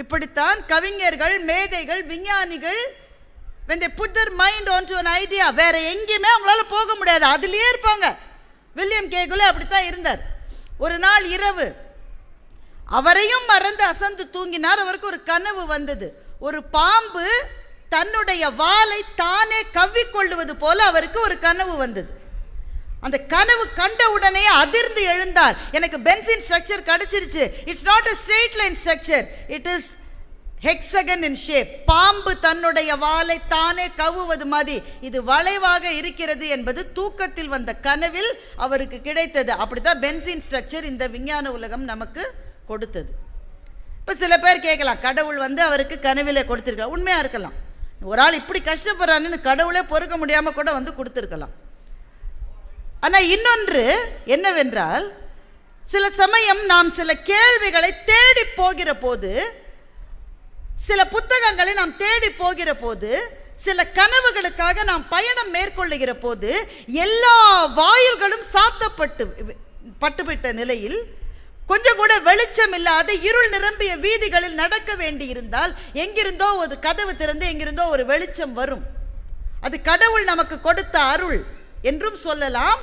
இப்படித்தான் கவிஞர்கள், மேதைகள், விஞ்ஞானிகள், when they put their mind onto an idea, வேற எங்கேயுமே அவங்களால போக முடியாது, அதுலயே இருப்பாங்க. வில்லியம் கேகுலே அப்படித்தான் இருந்தார். ஒரு நாள் இரவு அவரையும் மறந்து அசந்து தூங்கினார். அவருக்கு ஒரு கனவு வந்தது. ஒரு பாம்பு தன்னுடைய வாலை தானே கவ்விக்கொள்ளுவது போல அவருக்கு ஒரு கனவு வந்தது. அந்த கனவு கண்ட உடனே அதிர்ந்து எழுந்தார். எனக்கு பென்சின் ஸ்ட்ரக்சர் கிடைச்சிருச்சு. It's not a straight line structure, it is hexagon in shape. பாம்பு தன்னுடைய வாலை தானே கவ்வுவது மாதிரி இது வளைவாக இருக்கிறது என்பது தூக்கத்தில் வந்த கனவில் அவருக்கு கிடைத்தது. அப்படித்தான் பென்சின் ஸ்ட்ரக்சர் இந்த விஞ்ஞான உலகம் நமக்கு கொடுத்தது. இப்போ சில பேர் கேட்கலாம், கடவுள் வந்து அவருக்கு கனவிலே கொடுத்துருக்கலாம். உண்மையாக இருக்கலாம். ஒரு ஆள் இப்படி கஷ்டப்படுறான்னு கடவுளே பொறுக்க முடியாமல் கூட வந்து கொடுத்துருக்கலாம். ஆனால் இன்னொன்று என்னவென்றால், சில சமயம் நாம் சில கேள்விகளை தேடி போகிற போது, சில புத்தகங்களை நாம் தேடி போகிற போது, சில கனவுகளுக்காக நாம் பயணம் மேற்கொள்ளுகிற போது, எல்லா வாயில்களும் பட்டுவிட்ட நிலையில் கொஞ்சம் கூட வெளிச்சம் இல்லாத இருள் நிரம்பிய வீதிகளில் நடக்க வேண்டி இருந்தால், எங்கிருந்தோ ஒரு கதவு திறந்து எங்கிருந்தோ ஒரு வெளிச்சம் வரும். அது கடவுள் நமக்கு கொடுத்த அருள் என்றும் சொல்லலாம்.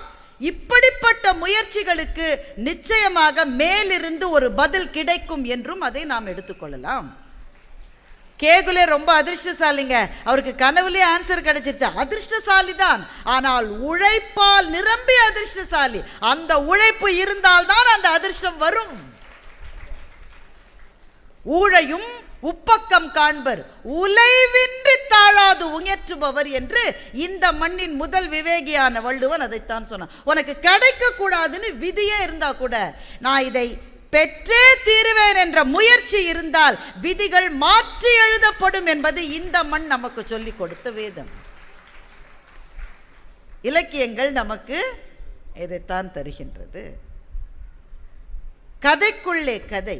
இப்படிப்பட்ட முயற்சிகளுக்கு நிச்சயமாக மேலிருந்து ஒரு பதில் கிடைக்கும் என்றும் அதை நாம் எடுத்துக்கொள்ளலாம். கேகுலே ரொம்ப அதிர்ஷ்டசாலிங்க. அவருக்கு கனவுலேயே ஆன்சர் கிடைச்சிருச்சு. அதிர்ஷ்டசாலி தான், ஆனால் உழைப்பால் நிரம்பி அதிர்ஷ்டசாலி. அந்த உழைப்பு இருந்தால்தான் அந்த அதிர்ஷ்டம் வரும். ஊழையும் உப்பக்கம் காண்பர், உலைவின்றி தாழாது உயற்றுபவர் என்று இந்த மண்ணின் முதல் விவேகியான வள்ளுவன் அதைத்தான் சொன்னான். உனக்கு கிடைக்க கூடாதுன்னு விதியே இருந்தா கூட, நான் இதை பெற்றே தீருவேன் என்ற முயற்சி இருந்தால் விதிகள் மாற்றி எழுதப்படும் என்பது இந்த மண் நமக்கு சொல்லிக் கொடுத்த வேதம். இலக்கியங்கள் நமக்கு இதைத்தான் தருகின்றது. கதைக்குள்ளே கதை.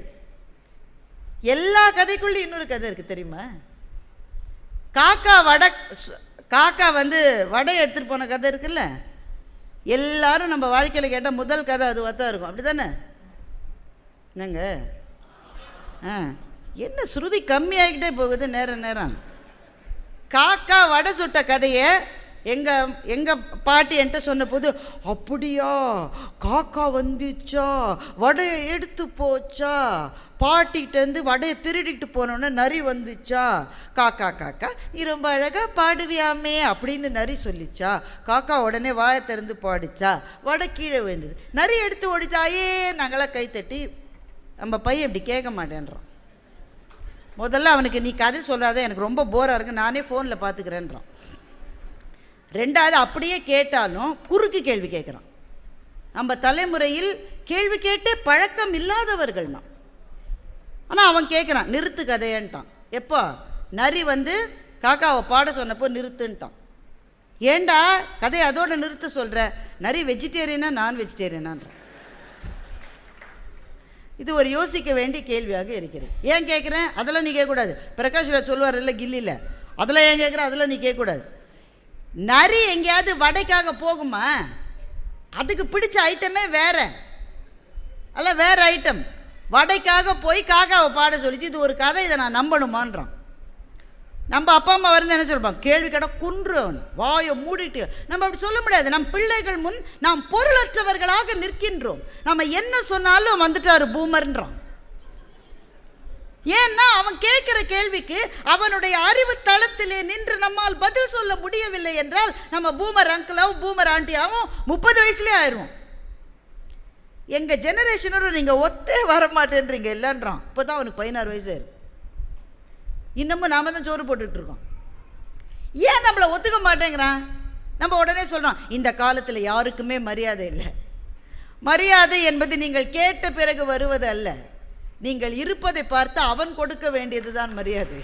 எல்லா கதைக்குள்ளே இன்னொரு கதை இருக்கு தெரியுமா? காக்கா வந்து வடை எடுத்துட்டு போன கதை இருக்குல்ல. எல்லாரும் நம்ம வாழ்க்கையில் கேட்டால் முதல் கதை அதுவாக தான் இருக்கும். அப்படி தானே? என்னங்க என்ன ஸ்ருதி கம்மியாகிக்கிட்டே போகுது நேரம். காக்கா வடை சுட்ட கதையை எங்கள் பாட்டி என்கிட்ட சொன்ன போது, அப்படியா காக்கா வந்துச்சா, வடையை எடுத்து போச்சா, பாட்டிகிட்டேருந்து வடையை திருடிக்கிட்டு போனோன்னே நரி வந்துச்சா, காக்கா காக்கா நீ ரொம்ப அழகாக பாடுவியாமே அப்படின்னு நரி சொல்லிச்சா, காக்கா உடனே வாயை திறந்து பாடிச்சா, வடை கீழே விழுந்தது, நரி எடுத்து ஓடிச்சா. நாங்களாம் கைத்தட்டி. நம்ம பையன் இப்படி கேட்க மாட்டேன்றான். முதல்ல அவனுக்கு நீ கதை சொல்லாத, எனக்கு ரொம்ப போராக இருக்கு, நானே ஃபோனில் பார்த்துக்கிறேன்றான். ரெண்டாவது அப்படியே கேட்டாலும் குறுக்கு கேள்வி கேட்குறான். நம்ம தலைமுறையில் கேள்வி கேட்டு பழக்கம் இல்லாதவர்கள் தான். ஆனால் அவன் கேட்குறான், நிறுத்து கதையன்ட்டான். எப்போ நரி வந்து காக்காவை பாட சொன்னப்போ நிறுத்துன்ட்டான். ஏண்டா கதையை அதோட நிறுத்த சொல்கிற, நரி வெஜிடேரியனா நான் வெஜிடேரியனான்றான். இது ஒரு யோசிக்க வேண்டிய கேள்வியாக இருக்கிறது. ஏன் கேட்குறேன், அதெல்லாம் நீ கேட்கக்கூடாது. பிரகாஷ்ராஜ் சொல்லுவார் இல்லை கில்லியில், அதெல்லாம் ஏன் கேட்குற, அதெல்லாம் நீ கேட்கக்கூடாது. நரி எங்கேயாவது வடைக்காக போகுமா? அதுக்கு பிடிச்ச ஐட்டமே வேற, அல்ல வேற ஐட்டம். வடைக்காக போய் காக்காவை பாட சொல்லிச்சு. இது ஒரு கதை, இதை நான் நம்பணுமான்றான். நம்ம அப்பா அம்மா வந்து என்ன சொல்லுவாங்க, கேள்வி கேட்டால் குன்றுவன் வாயை மூடிட்டு. நம்ம அப்படி சொல்ல முடியாது. நம் பிள்ளைகள் முன் நாம் பொருளற்றவர்களாக நிற்கின்றோம். நம்ம என்ன சொன்னாலும் வந்துட்டாரு பூமர்ன்றான். ஏன்னா அவன் கேட்கிற கேள்விக்கு அவனுடைய அறிவு தளத்திலே நின்று நம்மால் பதில் சொல்ல முடியவில்லை என்றால் நம்ம பூமர் அங்கிளாவும் பூமர் ஆண்டியாவும் 30 வயசுலேயே ஆயிடுவோம். எங்கள் ஜெனரேஷனோட நீங்கள் ஒத்தே வரமாட்டேன்றீங்க இல்லைன்றான். இப்போ தான் அவனுக்கு 16 வயசு ஆயிருக்கு. இன்னமும் நாம தான் சோறு போட்டுட்ருக்கோம். ஏன் நம்மளை ஒத்துக்க மாட்டேங்கிறான்? நம்ம உடனே சொல்கிறோம், இந்த காலத்தில் யாருக்குமே மரியாதை இல்லை. மரியாதை என்பது நீங்கள் கேட்ட பிறகு வருவது அல்ல, நீங்கள் இருப்பதை பார்த்து அவன் கொடுக்க வேண்டியது தான் மரியாதை.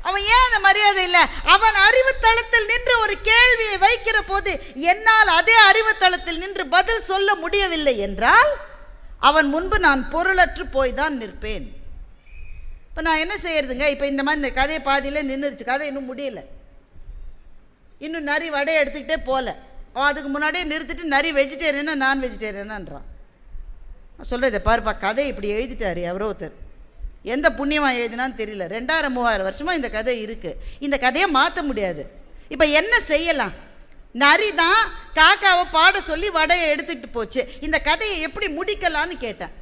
அவன் ஏன் அந்த மரியாதை இல்லை? அவன் அறிவுத்தளத்தில் நின்று ஒரு கேள்வியை வைக்கிற போது என்னால் அதே அறிவுத்தளத்தில் நின்று பதில் சொல்ல முடியவில்லை என்றால் அவன் முன்பு நான் பொருளற்று போய் தான் நிற்பேன். இப்போ நான் என்ன செய்யறதுங்க? இப்போ இந்த மாதிரி இந்த கதையை பாதியில் நின்றுச்சு, கதை இன்னும் முடியல. இன்னும் நரி வடையை எடுத்துக்கிட்டே போகல. அவன் அதுக்கு முன்னாடியே நிறுத்திட்டு நரி வெஜிடேரியனா நான் வெஜிடேரியனான்றான். சொல்கிறத பாருப்பா, கதை இப்படி எழுதிட்டாரு எவரோ ஒருத்தர். எந்த புண்ணியமாக எழுதினான்னு தெரியல. 2000-3000 வருஷமாக இந்த கதை இருக்குது. இந்த கதையை மாற்ற முடியாது. இப்போ என்ன செய்யலாம்? நரி தான் காக்காவை பாட சொல்லி வடையை எடுத்துக்கிட்டு போச்சு. இந்த கதையை எப்படி முடிக்கலான்னு கேட்டேன்.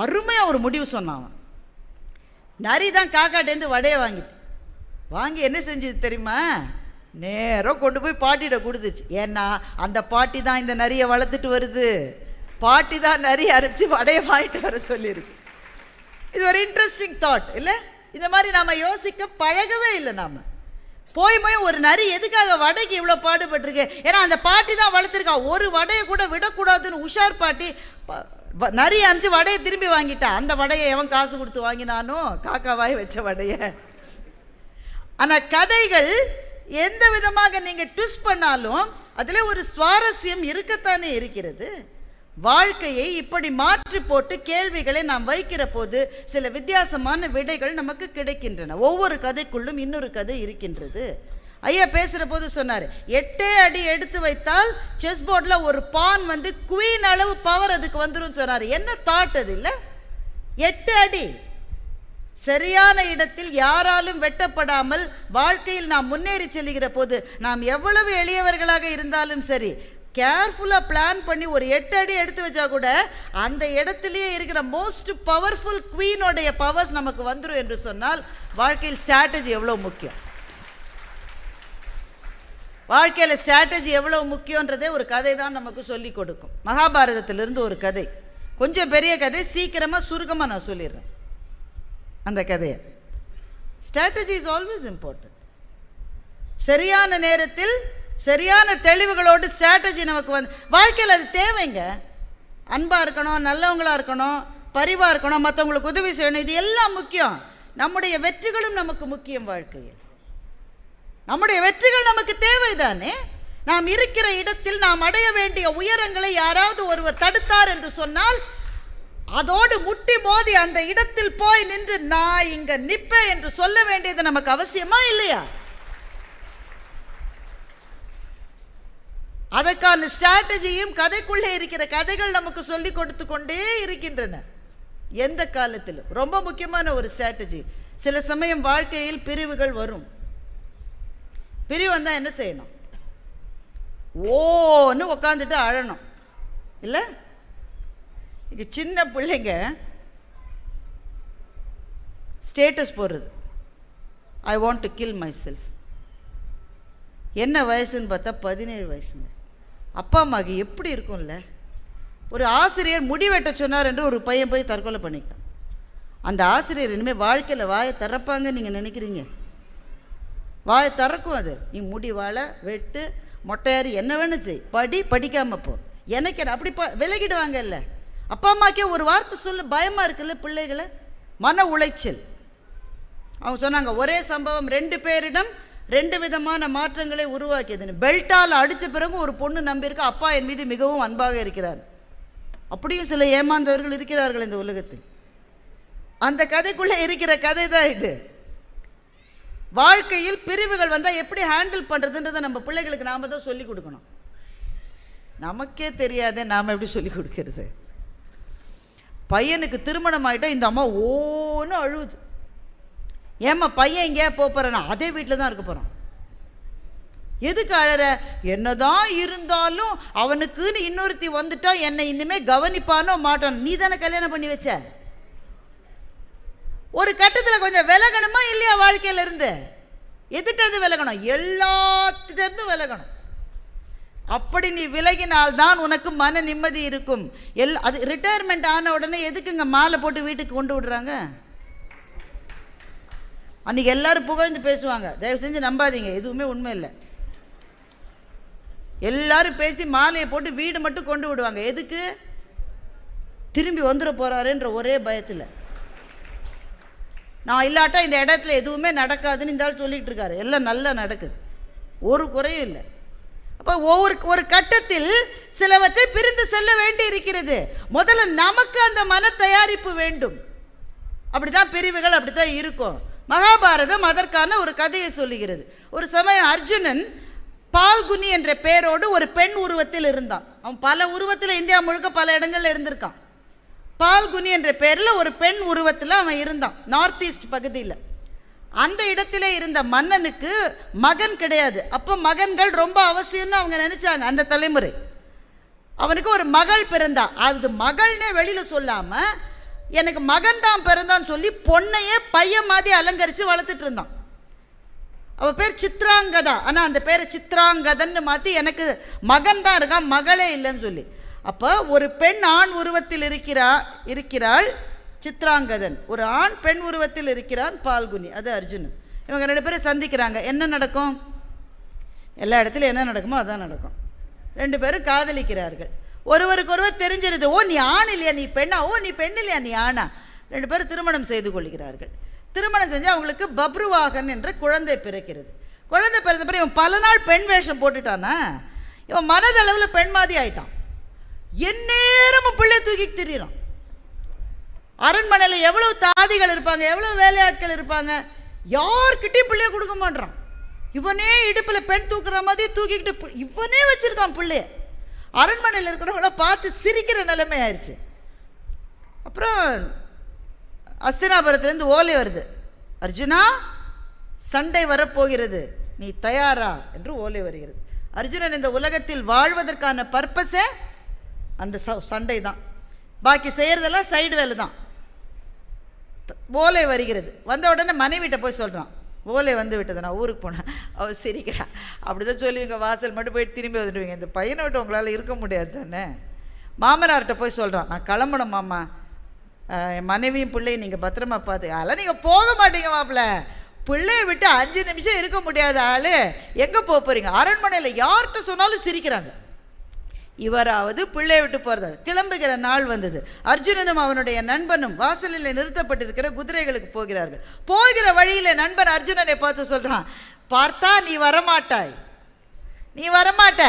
அருமையாக ஒரு முடிவு சொன்னான். நரி தான் காக்காட்டேருந்து வடையை வாங்கி என்ன செஞ்சது தெரியுமா? நேரம் கொண்டு போய் பாட்டிகிட்ட கொடுத்துச்சு. ஏன்னா அந்த பாட்டி தான் இந்த நரியை வளர்த்துட்டு வருது. பாட்டி தான் நரி அரைச்சி வடையை வாங்கிட்டு வர சொல்லியிருக்கு. இது ஒரு இன்ட்ரெஸ்டிங் தாட் இல்லை? இந்த மாதிரி நாம் யோசிக்க பழகவே இல்லை. நாம் போய் ஒரு நரி எதுக்காக வடைக்கு இவ்வளோ பாடுபட்டிருக்கு? ஏன்னா அந்த பாட்டி தான் வளர்த்துருக்கா. ஒரு வடையை கூட விடக்கூடாதுன்னு உஷார் பாட்டி நரி அமிச்சு வடையை திரும்பி வாங்கிட்டா. அந்த வடையை எவன் காசு கொடுத்து வாங்கினானோ, காக்காவாய் வச்ச வடையை. ஆனால் கதைகள் எந்த விதமாக நீங்கள் ட்விஸ்ட் பண்ணாலும் அதில் ஒரு சுவாரஸ்யம் இருக்கத்தானே இருக்கிறது. வாழ்க்கையை இப்படி மாற்றி போட்டு கேள்விகளை நாம் வைக்கிற போது சில வித்தியாசமான விடைகள் நமக்கு கிடைக்கின்றன. ஒவ்வொரு கதைக்குள்ளும் இன்னொரு கதை இருக்கின்றது. ஐயா பேசுகிற போது சொன்னார், 8 அடி எடுத்து வைத்தால் செஸ் போர்டில் ஒரு பான் வந்து குவீன் அளவு பவர் அதுக்கு வந்துடும் சொன்னார். என்ன தாட் அது இல்லை? 8 அடி சரியான இடத்தில் யாராலும் வெட்டப்படாமல் வாழ்க்கையில் நாம் முன்னேறி செல்கிற போது நாம் எவ்வளவு எளியவர்களாக இருந்தாலும் சரி, கேர்ஃபுல்லாக பிளான் பண்ணி ஒரு 8 அடி எடுத்து வச்சா கூட அந்த இடத்துலையே இருக்கிற மோஸ்ட் பவர்ஃபுல் குவீனோடைய பவர்ஸ் நமக்கு வந்துடும் என்று சொன்னால் வாழ்க்கையில் ஸ்ட்ராட்டஜி எவ்வளோ முக்கியம். வாழ்க்கையில் ஸ்ட்ராட்டஜி எவ்வளோ முக்கியன்றதே ஒரு கதை தான் நமக்கு சொல்லி கொடுக்கும். மகாபாரதத்திலிருந்து ஒரு கதை, கொஞ்சம் பெரிய கதை, சீக்கிரமாக சுருக்கமாக நான் சொல்லிடுறேன் அந்த கதையை. Strategy is always important. சரியான நேரத்தில் சரியான தெளிவுகளோடு ஸ்ட்ராட்டஜி நமக்கு வந்து வாழ்க்கையில் அது தேவைங்க. அன்பாக இருக்கணும், நல்லவங்களாக இருக்கணும், பரிவாக இருக்கணும், மற்றவங்களுக்கு உதவி செய்யணும், இது எல்லாம் முக்கியம். நம்முடைய வெற்றிகளும் நமக்கு முக்கியம். வாழ்க்கையில் நம்முடைய வெற்றிகள் நமக்கு தேவைதானே. நாம் இருக்கிற இடத்தில் நாம் அடைய வேண்டிய உயரங்களை யாராவது ஒருவர் தடுத்தார் என்று சொன்னால் அதோடு முட்டி மோதி அந்த இடத்தில் போய் நின்று நான் இங்க நிப்பேன் என்று சொல்ல வேண்டியது நமக்கு அவசியமா இல்லையா? அதற்கான ஸ்ட்ராட்டஜியும் கதைக்குள்ளே இருக்கிற கதைகள் நமக்கு சொல்லி கொடுத்து கொண்டே இருக்கின்றன. எந்த காலத்திலும் ரொம்ப முக்கியமான ஒரு ஸ்ட்ராட்டஜி. சில சமயம் வாழ்க்கையில் பிரிவுகள் வரும். பிரிவு வந்தால் என்ன செய்யணும்? ஓன்னு உக்காந்துட்டு அழணும் இல்லை? இங்கே சின்ன பிள்ளைங்க ஸ்டேட்டஸ் போடுறது, I want to kill myself. என்ன வயசுன்னு பார்த்தா 17 வயசுங்க. அப்பா அம்மாவுக்கு எப்படி இருக்கும்ல? ஒரு ஆசிரியர் முடி வெட்ட சொன்னார் என்று ஒரு பையன் போய் தற்கொலை பண்ணிக்கிட்டான். அந்த ஆசிரியர் இனிமேல் வாழ்க்கையில் வாயை திறப்பாங்கன்னு நீங்கள் நினைக்கிறீங்க? வாயை திறக்கும் அது. நீ முடி வாழை வெட்டு, மொட்டையாரி, என்ன வேணும் செய், படிக்காமல் போ, எனக்கு அப்படி விலகிடுவாங்க. இல்லை, அப்பா அம்மாக்கே ஒரு வார்த்தை சொல்ல பயமாக இருக்குல்ல பிள்ளைகளை. மன உளைச்சல். அவங்க சொன்னாங்க, ஒரே சம்பவம் 2 பேரிடம் 2 விதமான மாற்றங்களை உருவாக்கியதுன்னு. பெல்ட்டால் அடித்த பிறகு ஒரு பொண்ணு நம்பியிருக்க அப்பா என் மீது மிகவும் அன்பாக இருக்கிறார். அப்படியும் சில ஏமாந்தவர்கள் இருக்கிறார்கள் இந்த உலகத்தில். அந்த கதைக்குள்ளே இருக்கிற கதை தான் இது. வாழ்க்கையில் பிரிவுகள் வந்தால் எப்படி ஹேண்டில் பண்ணுறதுன்றதை நம்ம பிள்ளைகளுக்கு நாம் தான் சொல்லிக் கொடுக்கணும். நமக்கே தெரியாதே நாம் எப்படி சொல்லிக் கொடுக்கறது? பையனுக்கு திருமணம் ஆகிட்டா இந்த அம்மா ஓன்னு அழுவுது. ஏம்மா பையன் எங்கேயா போகிறானா? அதே வீட்டில் தான் இருக்க போகிறான். எதுக்கு அழற? என்னதான் இருந்தாலும் அவனுக்குன்னு இன்னொருத்தி வந்துட்டா என்னை இன்னுமே கவனிப்பானோ மாட்டானோ. நீ தானே கல்யாணம் பண்ணி வச்ச. ஒரு கட்டத்தில் கொஞ்சம் விலகணுமா இல்லையா? வாழ்க்கையில இருந்து எதுக்கு விலகணும்? எல்லாத்திலிருந்து விலகணும். அப்படி நீ விலகினால்தான் உனக்கு மன நிம்மதி இருக்கும். அது ரிட்டையர்மெண்ட் ஆன உடனே எதுக்குங்க மாலை போட்டு வீட்டுக்கு கொண்டு விடுறாங்க? அன்றைக்கி எல்லாரும் புகழ்ந்து பேசுவாங்க. தயவு செஞ்சு நம்பாதீங்க, எதுவுமே உண்மை இல்லை. எல்லாரும் பேசி மாலையை போட்டு வீடு மட்டும் கொண்டு விடுவாங்க. எதுக்கு? திரும்பி வந்துட போகிறாருன்ற ஒரே பயத்தில். நான் இல்லாட்டா இந்த இடத்துல எதுவுமே நடக்காதுன்னு இந்த ஆள் சொல்லிகிட்டு இருக்காரு. எல்லாம் நல்லா நடக்குது, ஒரு குறையும் இல்லை. அப்போ ஒரு கட்டத்தில் சிலவற்றை பிரிந்து செல்ல வேண்டி இருக்கிறது. முதல்ல நமக்கு அந்த மன தயாரிப்பு வேண்டும். அப்படிதான் பிரிவுகள் அப்படித்தான் இருக்கும். மகாபாரதம் அதற்கான ஒரு கதையை சொல்லுகிறது. ஒரு சமயம் அர்ஜுனன் பால்குனி என்ற பெயரோடு ஒரு பெண் உருவத்தில் இருந்தான். அவன் பல உருவத்தில் இந்தியா முழுக்க பல இடங்கள்ல இருந்திருக்கான். பால்குனி என்ற பெயரில் ஒரு பெண் உருவத்தில் அவன் இருந்தான், நார்த் ஈஸ்ட் பகுதியில். அந்த இடத்திலே இருந்த மன்னனுக்கு மகன் கிடையாது. அப்போ மகன்கள் ரொம்ப அவசியம்னு அவங்க நினைச்சாங்க அந்த தலைமுறை. அவனுக்கு ஒரு மகள் பிறந்தா. அது மகள்னே வெளியில் சொல்லாமல் எனக்கு மகன் தான் பிறந்தான்னு சொல்லி பொண்ணையே பையன் மாதிரி அலங்கரித்து வளர்த்துட்டு இருந்தான். அவள் பேர் சித்ராங்கதா. ஆனால் அந்த பேரை சித்ராங்கதன்னு மாற்றி எனக்கு மகன் தான் இருக்கான், மகளே இல்லைன்னு சொல்லி. அப்போ ஒரு பெண் ஆண் உருவத்தில் இருக்கிறாள் சித்ராங்கதன். ஒரு ஆண் பெண் உருவத்தில் இருக்கிறான் பால்குனி, அது அர்ஜுனன். இவங்க 2 பேரும் சந்திக்கிறாங்க. என்ன நடக்கும்? எல்லா இடத்துலையும் என்ன நடக்குமோ அதான் நடக்கும். 2 பேரும் காதலிக்கிறார்கள். ஒருவருக்கு ஒருவர் தெரிஞ்சிருது. ஓ நீ ஆண் இல்லையா, நீ பெண்ணா? ஓ நீ பெண் இல்லையா, நீ ஆணா? 2 பேரும் திருமணம் செய்து கொள்கிறார்கள். திருமணம் செஞ்சு அவங்களுக்கு பப்ருவாகன் என்ற குழந்தை பிறக்கிறது. குழந்தை பிறந்த பிறகு இவன் பல நாள் பெண் வேஷம் போட்டுட்டானா, இவன் மனதளவில் பெண் மாதிரி ஆயிட்டான். எந்நேரமும் பிள்ளை தூக்கிட்டு திரியிறான். அரண்மனையில் எவ்வளவு தாதிகள் இருப்பாங்க, எவ்வளவு வேலையாட்கள் இருப்பாங்க, யார்கிட்டையும் பிள்ளைய கொடுக்க மாட்டான். இவனே இடுப்பில் பெண் தூக்குற மாதிரி தூக்கிக்கிட்டு இவனே வச்சிருக்கான் பிள்ளைய. அரண்மனையில் இருக்கிறவங்கள பார்த்து சிரிக்கிற நிலைமை ஆயிடுச்சு. அப்புறம் அஸ்தினாபுரத்துலேருந்து ஓலை வருது, அர்ஜுனா சண்டை வரப்போகிறது, நீ தயாரா என்று ஓலை வருகிறது. அர்ஜுனன் இந்த உலகத்தில் வாழ்வதற்கான பர்பஸே அந்த சண்டை தான். பாக்கி செய்கிறதெல்லாம் சைடு வேலை தான். ஓலை வருகிறது. வந்த உடனே மனைவிட்ட போய் சொல்கிறான், ஓலை வந்து விட்டது, நான் ஊருக்கு போனேன். அவள் சிரிக்கிறான். அப்படி தான் சொல்லுவீங்க, வாசல் மட்டும் போயிட்டு திரும்பி வந்துடுவீங்க. இந்த பையனை விட்டு உங்களால் இருக்க முடியாது தானே. மாமனார்கிட்ட போய் சொல்கிறான், நான் கிளம்பணும் மாமா, என் மனைவியும் பிள்ளையும் நீங்கள் பத்திரமா பார்த்து. அதெல்லாம் நீங்கள் போக மாட்டீங்க மாப்பிள்ள, பிள்ளையை விட்டு 5 நிமிஷம் இருக்க முடியாத ஆள் எங்கே போக போகிறீங்க? அரண்மனையில் யார்கிட்ட சொன்னாலும் சிரிக்கிறாங்க. இவராவது பிள்ளை விட்டு போகிறது. கிளம்புகிற நாள் வந்தது. அர்ஜுனனும் அவனுடைய நண்பனும் வாசலில் நிறுத்தப்பட்டிருக்கிற குதிரைகளுக்கு போகிறார்கள். போகிற வழியில் நண்பன் அர்ஜுனனை பார்த்து சொல்கிறான், பார்த்தா நீ வரமாட்டாய், நீ வரமாட்ட.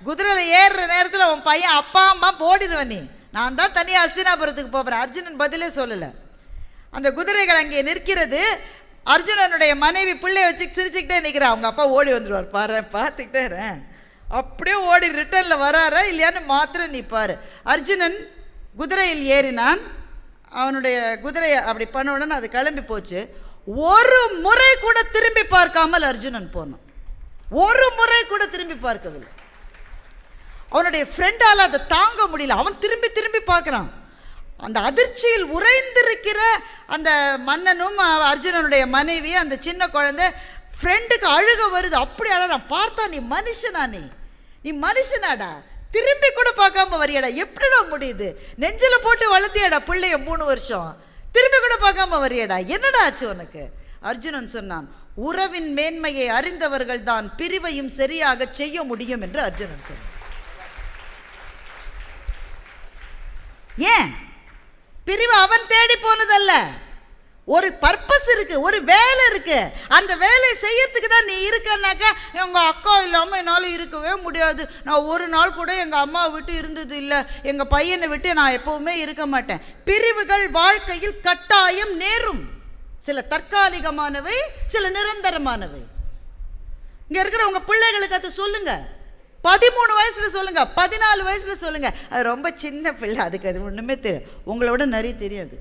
குதிரையில் ஏறுற நேரத்தில் உன் பையன் அப்பா அம்மா ஓடிடுவன், நீ நான் தான் தனியாக அஸ்தினாபுரத்துக்கு போகிறேன். அர்ஜுனன் பதிலே சொல்லலை. அந்த குதிரைகள் அங்கே நிற்கிறது. அர்ஜுனனுடைய மனைவி பிள்ளைய வச்சு சிரிச்சுக்கிட்டே நிற்கிறா. அவங்க அப்பா ஓடி வந்துடுவார், பாரு பார்த்துக்கிட்டே அப்படியே ஓடி ரிட்டர்னில் வராரா இல்லையான்னு மாத்திரம் நிற்பார். அர்ஜுனன் குதிரையில் ஏறினான். அவனுடைய குதிரையை அப்படி பண்ண உடனே அது கிளம்பி போச்சு. ஒரு முறை கூட திரும்பி பார்க்காமல் அர்ஜுனன் போனான். ஒரு முறை கூட திரும்பி பார்க்கவில்லை. அவனுடைய ஃப்ரெண்டால் அதை தாங்க முடியல. அவன் திரும்பி திரும்பி பார்க்குறான். அந்த அதிர்ச்சியில் உறைந்திருக்கிற அந்த மன்னனும் அர்ஜுனனுடைய மனைவி, அந்த சின்ன குழந்தை, ஃப்ரெண்டுக்கு அழுக வருது. அப்படி அழகான். பார்த்தா நீ மனுஷனா, நீ மனுஷனாடா, திரும்பி கூட பார்க்காம வரியடா, எப்படிடா முடியுது? நெஞ்சில் போட்டு வளர்த்தியடா பிள்ளைய 3 வருஷம், திரும்பி கூட பார்க்காம வரியடா, என்னடா ஆச்சு உனக்கு? அர்ஜுனன் சொன்னான், உறவின் மேன்மையை அறிந்தவர்கள் தான் பிரிவையும் சரியாக செய்ய முடியும் என்று அர்ஜுனன் சொன்னான். ஏன் பிரிவு அவன் தேடி போனதல்ல, ஒரு பர்பஸ் இருக்கு, ஒரு வேலை இருக்கு. அந்த வேலையை செய்யறதுக்கு தான் நீ இருக்கனாக்கா, எங்கள் அக்கா இல்லாமல் என்னால் இருக்கவே முடியாது, நான் ஒரு நாள் கூட எங்கள் அம்மாவை விட்டு இருந்தது இல்லை, எங்கள் பையனை விட்டு நான் எப்பவுமே இருக்க மாட்டேன். பிரிவுகள் வாழ்க்கையில் கட்டாயம் நேரும். சில தற்காலிகமானவை, சில நிரந்தரமானவை. இங்கே இருக்கிற உங்க பிள்ளைகளுக்கு அது சொல்லுங்க. 13 வயசுல சொல்லுங்க, 14 வயசுல சொல்லுங்க. அது ரொம்ப சின்ன பிள்ளை, அதுக்கு அது ஒன்றுமே தெரியும். உங்களை விட நிறைய தெரியாது.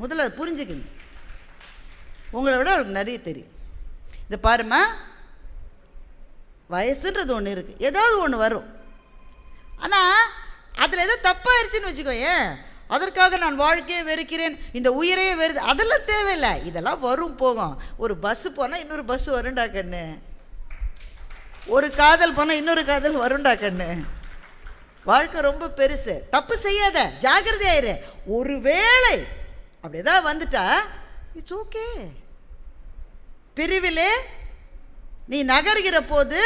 முதல்ல அது புரிஞ்சுக்கணும். உங்களை விட அவளுக்கு நிறைய தெரியும். இதை பாருமா, வயசுன்றது ஒன்று இருக்குது, ஏதாவது ஒன்று வரும். ஆனால் அதில் ஏதோ தப்பாயிருச்சுன்னு வச்சுக்கோயேன், அதற்காக நான் வாழ்க்கையை வெறுக்கிறேன், இந்த உயிரையே வெறுது, அதெல்லாம் தேவையில்லை. இதெல்லாம் வரும் போகும். ஒரு பஸ்ஸு போனால் இன்னொரு பஸ்ஸு வருண்டா கண்ணு, ஒரு காதல் போனால் இன்னொரு காதல் வருண்டா கண்ணு. வாழ்க்கை ரொம்ப பெருசு. தப்பு செய்யாத, ஜாக்கிரதையாயிரு. ஒருவேளை அப்படிதான் வந்துட்டா இட்ஸ் ஓகே. பிரிவிலே நீ நகர்கிற போது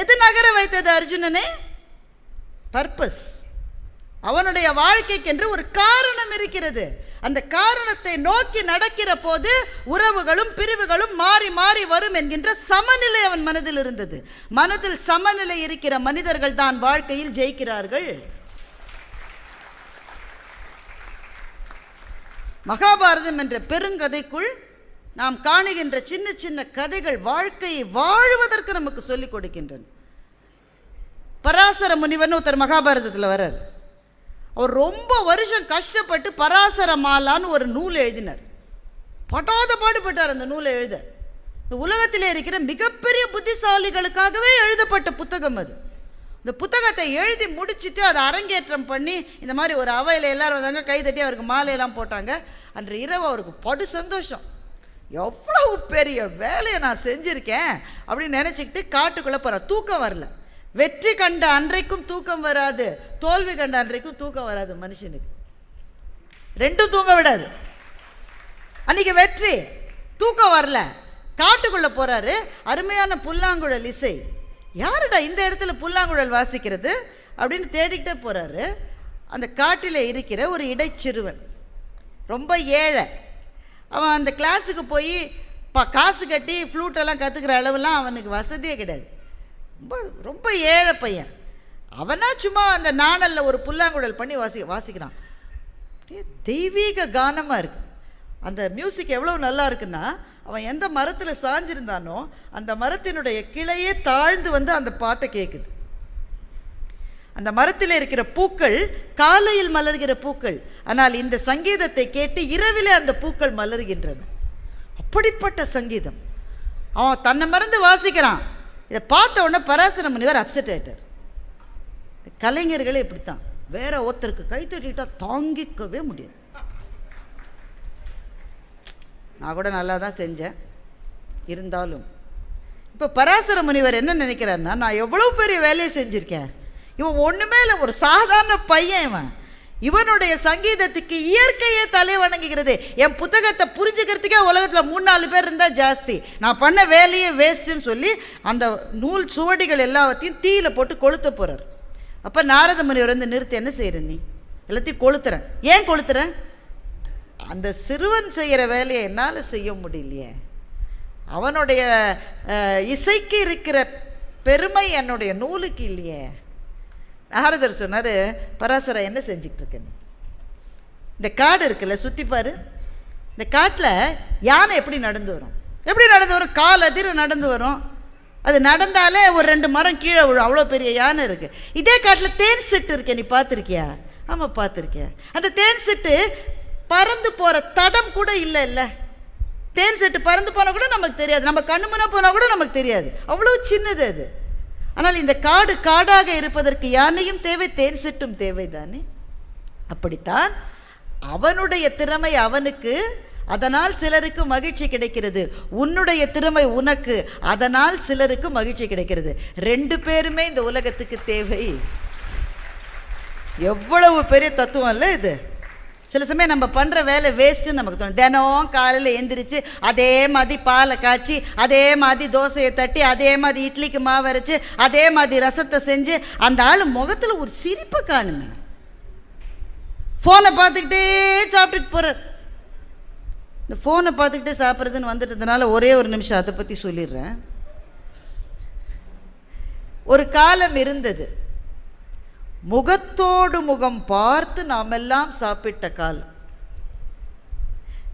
எது நகர வைத்தது அர்ஜுனனே? பர்பஸ். அவனுடைய வாழ்க்கைக்கென்று ஒரு காரணம் இருக்கிறது. அந்த காரணத்தை நோக்கி நடக்கிற போது உறவுகளும் பிரிவுகளும் மாறி மாறி வரும் என்கின்ற சமநிலை அவன் மனதில் இருந்தது. மனதில் சமநிலை இருக்கிற மனிதர்கள் தான் வாழ்க்கையில் ஜெயிக்கிறார்கள். மகாபாரதம் என்ற பெருங்கதைக்குள் நாம் காணுகின்ற சின்ன சின்ன கதைகள் வாழ்க்கையை வாழ்வதற்கு நமக்கு சொல்லிக் கொடுக்கின்றன. பராசர முனிவர்னு ஒருத்தர் மகாபாரதத்தில் வர்றார். அவர் ரொம்ப வருஷம் கஷ்டப்பட்டு பராசர மாலான்னு ஒரு நூல் எழுதினார். படாத பாடுபட்டார் அந்த நூலை எழுத. இந்த உலகத்தில் இருக்கிற மிகப்பெரிய புத்திசாலிகளுக்காகவே எழுதப்பட்ட புத்தகம் அது. இந்த புத்தகத்தை எழுதி முடிச்சுட்டு அதை அரங்கேற்றம் பண்ணி இந்த மாதிரி ஒரு அவையில் எல்லாரும் வந்தாங்க, கைதட்டி அவருக்கு மாலையெல்லாம் போட்டாங்க. அன்று இரவு அவருக்கு படு சந்தோஷம். எவ்வளவு பெரிய வேலையை நான் செஞ்சுருக்கேன் அப்படின்னு நினச்சிக்கிட்டு காட்டுக்குள்ளே போகிறார். தூக்கம் வரல. வெற்றி கண்ட அன்றைக்கும் தூக்கம் வராது, தோல்வி கண்ட அன்றைக்கும் தூக்கம் வராது மனுஷனுக்கு. ரெண்டும் தூங்க விடாது. அன்னைக்கு வெற்றி, தூக்கம் வரல, காட்டுக்குள்ளே போகிறாரு. அருமையான புல்லாங்குழல் இசை. யாருடா இந்த இடத்துல புல்லாங்குழல் வாசிக்கிறது அப்படின்னு தேடிக்கிட்டே போகிறாரு. அந்த காட்டில் இருக்கிற ஒரு இடைச்சிறுவன், ரொம்ப ஏழை. அவன் அந்த கிளாஸுக்கு போய் காசு கட்டி ஃப்ளூட்டெல்லாம் கற்றுக்கிற அளவுலாம் அவனுக்கு வசதியே கிடையாது. ரொம்ப ரொம்ப ஏழை பையன். அவனா சும்மா அந்த நாணலில் ஒரு புல்லாங்குழல் பண்ணி வாசிக்கிறான். தெய்வீக கானமாக இருக்குது. அந்த மியூசிக் எவ்வளோ நல்லா இருக்குன்னா, அவன் எந்த மரத்தில் சாஞ்சிருந்தானோ அந்த மரத்தினுடைய கிளையே தாழ்ந்து வந்து அந்த பாட்டை கேட்குது. அந்த மரத்தில் இருக்கிற பூக்கள் காலையில் மலர்கிற பூக்கள், ஆனால் இந்த சங்கீதத்தை கேட்டு இரவிலே அந்த பூக்கள் மலர்கின்றன. அப்படிப்பட்ட சங்கீதம். அவன் தன்னை மறந்து வாசிக்கிறான். இதை பார்த்த உடனே பராசர முனிவர் அப்செட் ஆகிட்டார். கலைஞர்களே இப்படித்தான், வேற ஒருத்தருக்கு கை தட்டிட்டா தாங்கிக்கவே முடியாது. நான் கூட நல்லா தான் செஞ்சேன், இருந்தாலும் இப்போ பராசர முனிவர் என்ன நினைக்கிறாருன்னா, நான் எவ்வளோ பெரிய வேலையை செஞ்சுருக்கேன், இவன் ஒன்றுமே இல்லை, ஒரு சாதாரண பையன். இவனுடைய சங்கீதத்துக்கு இயற்கையே தலை வணங்குகிறது. என் புத்தகத்தை புரிஞ்சுக்கிறதுக்கே உலகத்தில் 3-4 பேர் இருந்தால் ஜாஸ்தி, நான் பண்ண வேலையே வேஸ்ட்டுன்னு சொல்லி அந்த நூல் சுவடிகள் எல்லாத்தையும் தீயில போட்டு கொளுத்த போகிறார். அப்போ நாரத முனிவர் வந்து, நிறுத்தி, என்ன செய்கிற நீ? எல்லாத்தையும் கொளுத்துறேன். ஏன் கொளுத்துறேன்? அந்த சிறுவன் செய்கிற வேலையை என்னால் செய்ய முடியலையே, அவனுடைய இசைக்கு இருக்கிற பெருமை என்னுடைய நூலுக்கு இல்லையே. நாரதர் சொன்னார், பராசரா என்ன செஞ்சுக்கிட்டு இருக்கேன்? இந்த காடு இருக்குல்ல, சுற்றி பாரு. இந்த காட்டில் யானை எப்படி நடந்து வரும்? எப்படி நடந்து வரும்? கால் அதிர நடந்து வரும். அது நடந்தாலே ஒரு 2 மரம் கீழே விழும், அவ்வளோ பெரிய யானை இருக்குது. இதே காட்டில் தேன் சிட்டு இருக்கேன், நீ பார்த்துருக்கியா? ஆமாம் பார்த்துருக்கேன். அந்த தேன் சிட்டு பறந்து போகிற தடம் கூட இல்லை. தேன் செட்டு பறந்து போனால் கூட நமக்கு தெரியாது, நம்ம கண்ணு முன்னா போனால் கூட நமக்கு தெரியாது, அவ்வளோ சின்னது அது. ஆனால் இந்த காடு காடாக இருப்பதற்கு யானையும் தேவை, தேன் செட்டும் தேவை தானே. அப்படித்தான் அவனுடைய திறமை அவனுக்கு, அதனால் சிலருக்கு மகிழ்ச்சி கிடைக்கிறது. உன்னுடைய திறமை உனக்கு, அதனால் சிலருக்கு மகிழ்ச்சி கிடைக்கிறது. 2 பேருமே இந்த உலகத்துக்கு தேவை. எவ்வளவு பெரிய தத்துவம் இல்லை இது. சில சமயம் நம்ம பண்ணுற வேலை வேஸ்ட்டுன்னு நமக்கு தோணும். தினம் காலையில் எழுந்திரிச்சு அதே மாதிரி பாலை காய்ச்சி, அதே மாதிரி தோசையை தட்டி, அதே மாதிரி இட்லிக்கு மாவு அரைச்சி, அதே மாதிரி ரசத்தை செஞ்சு, அந்த ஆள் முகத்தில் ஒரு சிரிப்பை காணுமே. ஃபோனை பார்த்துக்கிட்டே சாப்பிட்டுட்டு போகிறார். இந்த ஃபோனை பார்த்துக்கிட்டே சாப்பிட்றதுன்னு வந்துட்டதுனால ஒரே ஒரு நிமிஷம் அதை பற்றி சொல்லிடுறேன். ஒரு காலம் இருந்தது, முகத்தோடு முகம் பார்த்து நாம் எல்லாம் சாப்பிட்ட காலம்.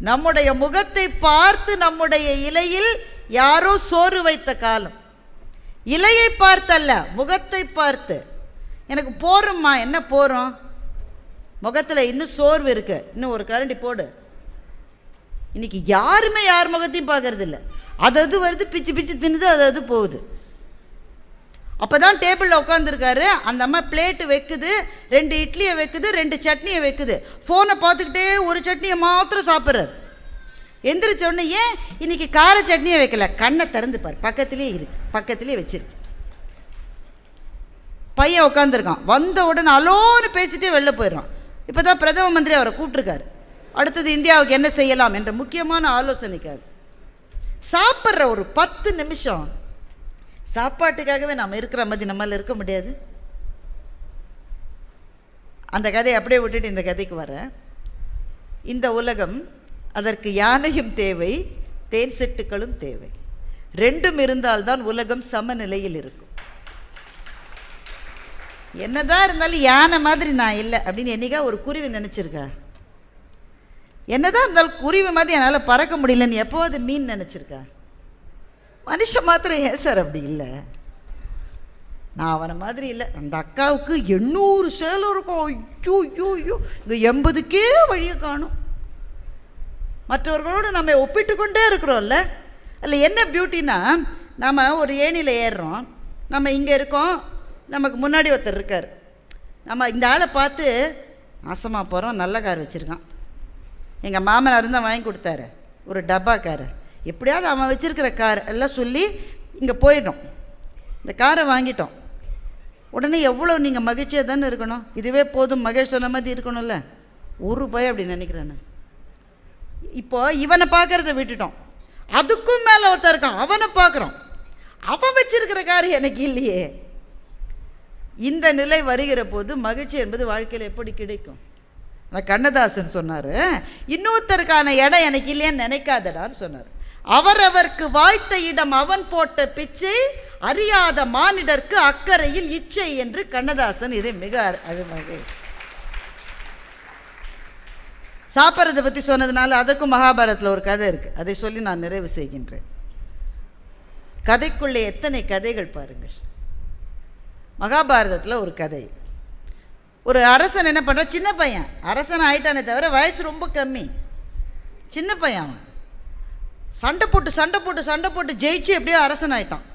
நம்முடைய முகத்தை பார்த்து நம்முடைய இலையில் யாரோ சோறு வைத்த காலம். இலையை பார்த்தல்ல, முகத்தை பார்த்து. எனக்கு போறோம்மா, என்ன போறோம், முகத்தில் இன்னும் சோர்வு இருக்கு, இன்னும் ஒரு கரண்டி போடு. இன்னைக்கு யாருமே யார் முகத்தையும் பார்க்கறது இல்லை. அது வருது, பிச்சு பிச்சு தின்னுது, அது போகுது. அப்போ தான் டேபிளில் உட்காந்துருக்காரு, அந்த அம்மா பிளேட்டு வைக்குது, 2 இட்லியை வைக்குது, 2 சட்னியை வைக்குது. ஃபோனை பார்த்துக்கிட்டே ஒரு சட்னியை மாத்திரம் சாப்பிட்றாரு. எந்திரிச்ச உடனே, ஏன் இன்னைக்கு கார சட்னியை வைக்கல, கண்ணை திறந்து பாரு, பக்கத்துலேயே இருக்கு, பக்கத்துலேயே வச்சிருக்கு. பையன் உட்காந்துருக்கான், வந்த உடனே அலோன்னு பேசிட்டே வெளில போயிடுறான். இப்போ தான் பிரதம மந்திரி அவரை கூப்பிட்ருக்காரு, அடுத்தது இந்தியாவுக்கு என்ன செய்யலாம் என்ற முக்கியமான ஆலோசனைக்காக. சாப்பிட்ற ஒரு 10 நிமிஷம் சாப்பாட்டுக்காகவே நம்ம இருக்கிற மாதிரி நம்மளால் இருக்க முடியாது. அந்த கதையை அப்படியே விட்டுட்டு இந்த கதைக்கு வரேன். இந்த உலகம், அதற்கு யானையும் தேவை, தேன் செட்டுகளும் தேவை. 2ம் இருந்தால்தான் உலகம் சமநிலையில் இருக்கும். என்னதான் இருந்தாலும் யானை மாதிரி நான் இல்லை அப்படின்னு என்னைக்கா ஒரு குருவி நினச்சிருக்கா? என்னதான் இருந்தாலும் குருவி மாதிரி என்னால் பறக்க முடியலன்னு எப்போது மீன் நினச்சிருக்கா? மனுஷன் மாத்திரம் ஏன் சார் அப்படி இல்லை? நான் அவனை மாதிரி இல்லை. அந்த அக்காவுக்கு 800 சேலம் இருக்கும். ஐயோ ஐயோ ஐயோ, இங்கே 80க்கே வழியை காணும். மற்றவர்களோடு நம்ம ஒப்பிட்டு கொண்டே இருக்கிறோம்ல. அதில் என்ன பியூட்டின்னா, நம்ம ஒரு ஏணியில் ஏறுறோம், நம்ம இங்கே இருக்கோம், நமக்கு முன்னாடி ஒருத்தர் இருக்கார். நம்ம இந்த ஆளை பார்த்து நாசமாக போகிறோம், நல்ல கார் வச்சுருக்கான், எங்கள் மாமனார் தான் வாங்கி கொடுத்தாரு, ஒரு டப்பா கார், எப்படியாவது அவன் வச்சுருக்கிற கார் எல்லாம் சொல்லி இங்கே போயிடும். இந்த காரை வாங்கிட்டோம் உடனே எவ்வளோ நீங்கள் மகிழ்ச்சியாக தானே இருக்கணும். இதுவே போதும், மகேஷ் சொன்ன மாதிரி இருக்கணும்ல. ஒரு பயம் அப்படி நினைக்கிறேன்னு. இப்போ இவனை பார்க்குறத விட்டுட்டோம், அதுக்கும் மேலே ஒருத்தர் இருக்கான், அவனை பார்க்குறோம், அவன் வச்சிருக்கிற கார் எனக்கு இல்லையே. இந்த நிலை வருகிற போது மகிழ்ச்சி என்பது வாழ்க்கையில் எப்படி கிடைக்கும்? கண்ணதாசன் சொன்னார், இன்னொருத்தருக்கான இடம் எனக்கு இல்லையான்னு நினைக்காதடான்னு சொன்னார். அவரவர்க்கு வாய்த்த இடம் அவன் போட்ட பிச்சை, அறியாத மானிடர்க்கு அக்கறையில் இச்சை என்று கண்ணதாசன் இதை மிக அழகாக சாப்பிட்றதை பற்றி சொன்னதுனால அதற்கும் மகாபாரதத்தில் ஒரு கதை இருக்குது, அதை சொல்லி நான் நிறைவு செய்கின்றேன். கதைக்குள்ளே எத்தனை கதைகள் பாருங்கள். மகாபாரதத்தில் ஒரு கதை, ஒரு அரசன் என்ன பண்ணுற, சின்ன பையன் அரசன் ஆயிட்டானே தவிர வயசு ரொம்ப கம்மி, சின்ன பையன். அவன் சண்டை போட்டு ஜெயிச்சு எப்படியோ அரசன் ஆயிட்டான்.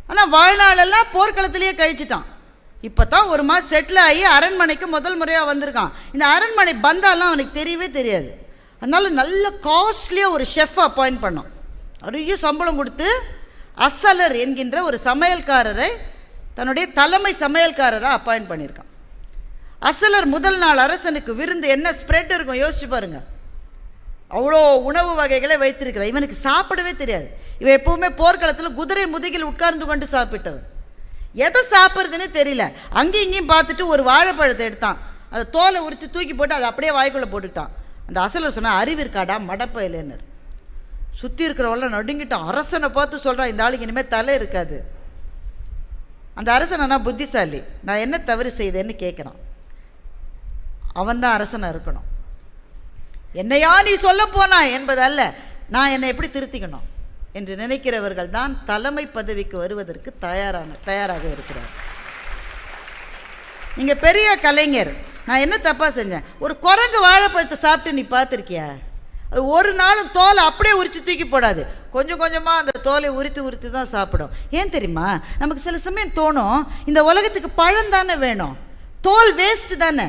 ஆனால் வாழ்நாளெல்லாம் போர்க்களத்திலேயே கழிச்சிட்டான். இப்போ தான் ஒரு மாதம் செட்டில் ஆகி அரண்மனைக்கு முதல் முறையாக வந்திருக்கான். இந்த அரண்மனை பந்தாலாம் அவனுக்கு தெரியவே தெரியாது. அதனால நல்ல காஸ்ட்லியாக ஒரு ஷெஃப் அப்பாயிண்ட் பண்ணோம். நிறைய சம்பளம் கொடுத்து அசலர் என்கின்ற ஒரு சமையல்காரரை தன்னுடைய தலைமை சமையல்காரராக அப்பாயிண்ட் பண்ணியிருக்கான். அசலர் முதல் நாள் அரசனுக்கு விருந்து என்ன ஸ்ப்ரெட் இருக்கும் யோசிச்சு பாருங்க. அவ்வளோ உணவு வகைகளை வைத்திருக்கிறார். இவனுக்கு சாப்பிடவே தெரியாது. இவன் எப்பவுமே போர்க்களத்தில் குதிரை முதுகில் உட்கார்ந்து கொண்டு சாப்பிட்டவன். எதை சாப்பிட்றதுன்னு தெரியல. அங்கேயும் இங்கேயும் பார்த்துட்டு ஒரு வாழைப்பழத்தை எடுத்தான், அதை தோலை உரித்து தூக்கி போட்டு அதை அப்படியே வாய்க்குள்ளே போட்டுக்கிட்டான். அந்த அசலர் சொன்னால், அறிவு இருக்காடா மடப்ப இல்லைன்னு. சுற்றி இருக்கிறவெல்லாம் நடுங்கிட்டான். அரசனை பார்த்து சொல்கிறான், இந்த ஆளுக்கு இனிமேல் தலை இருக்காது. அந்த அரசன் ஆனால் புத்திசாலி, நான் என்ன தவறு செய்தேன்னு கேட்குறான். அவன் தான் அரசனாக இருக்கணும். என்னையா நீ சொல்ல போனா என்பதல்ல, நான் என்னை எப்படி திருத்திக்கணும் என்று நினைக்கிறவர்கள் தான் தலைமை பதவிக்கு வருவதற்கு தயாராக இருக்கிறார். நீங்கள் பெரிய கலைஞர், நான் என்ன தப்பாக செஞ்சேன்? ஒரு குரங்கு வாழைப்பழத்தை சாப்பிட்டு நீ பார்த்துருக்கியா? அது ஒரு நாளும் தோலை அப்படியே உரித்து தூக்கி போடாது, கொஞ்சம் கொஞ்சமாக அந்த தோலை உரித்து தான் சாப்பிடும். ஏன் தெரியுமா? நமக்கு சில சமயம் தோணும், இந்த உலகத்துக்கு பழம் தானே வேணும், தோல் வேஸ்ட்டு தானே,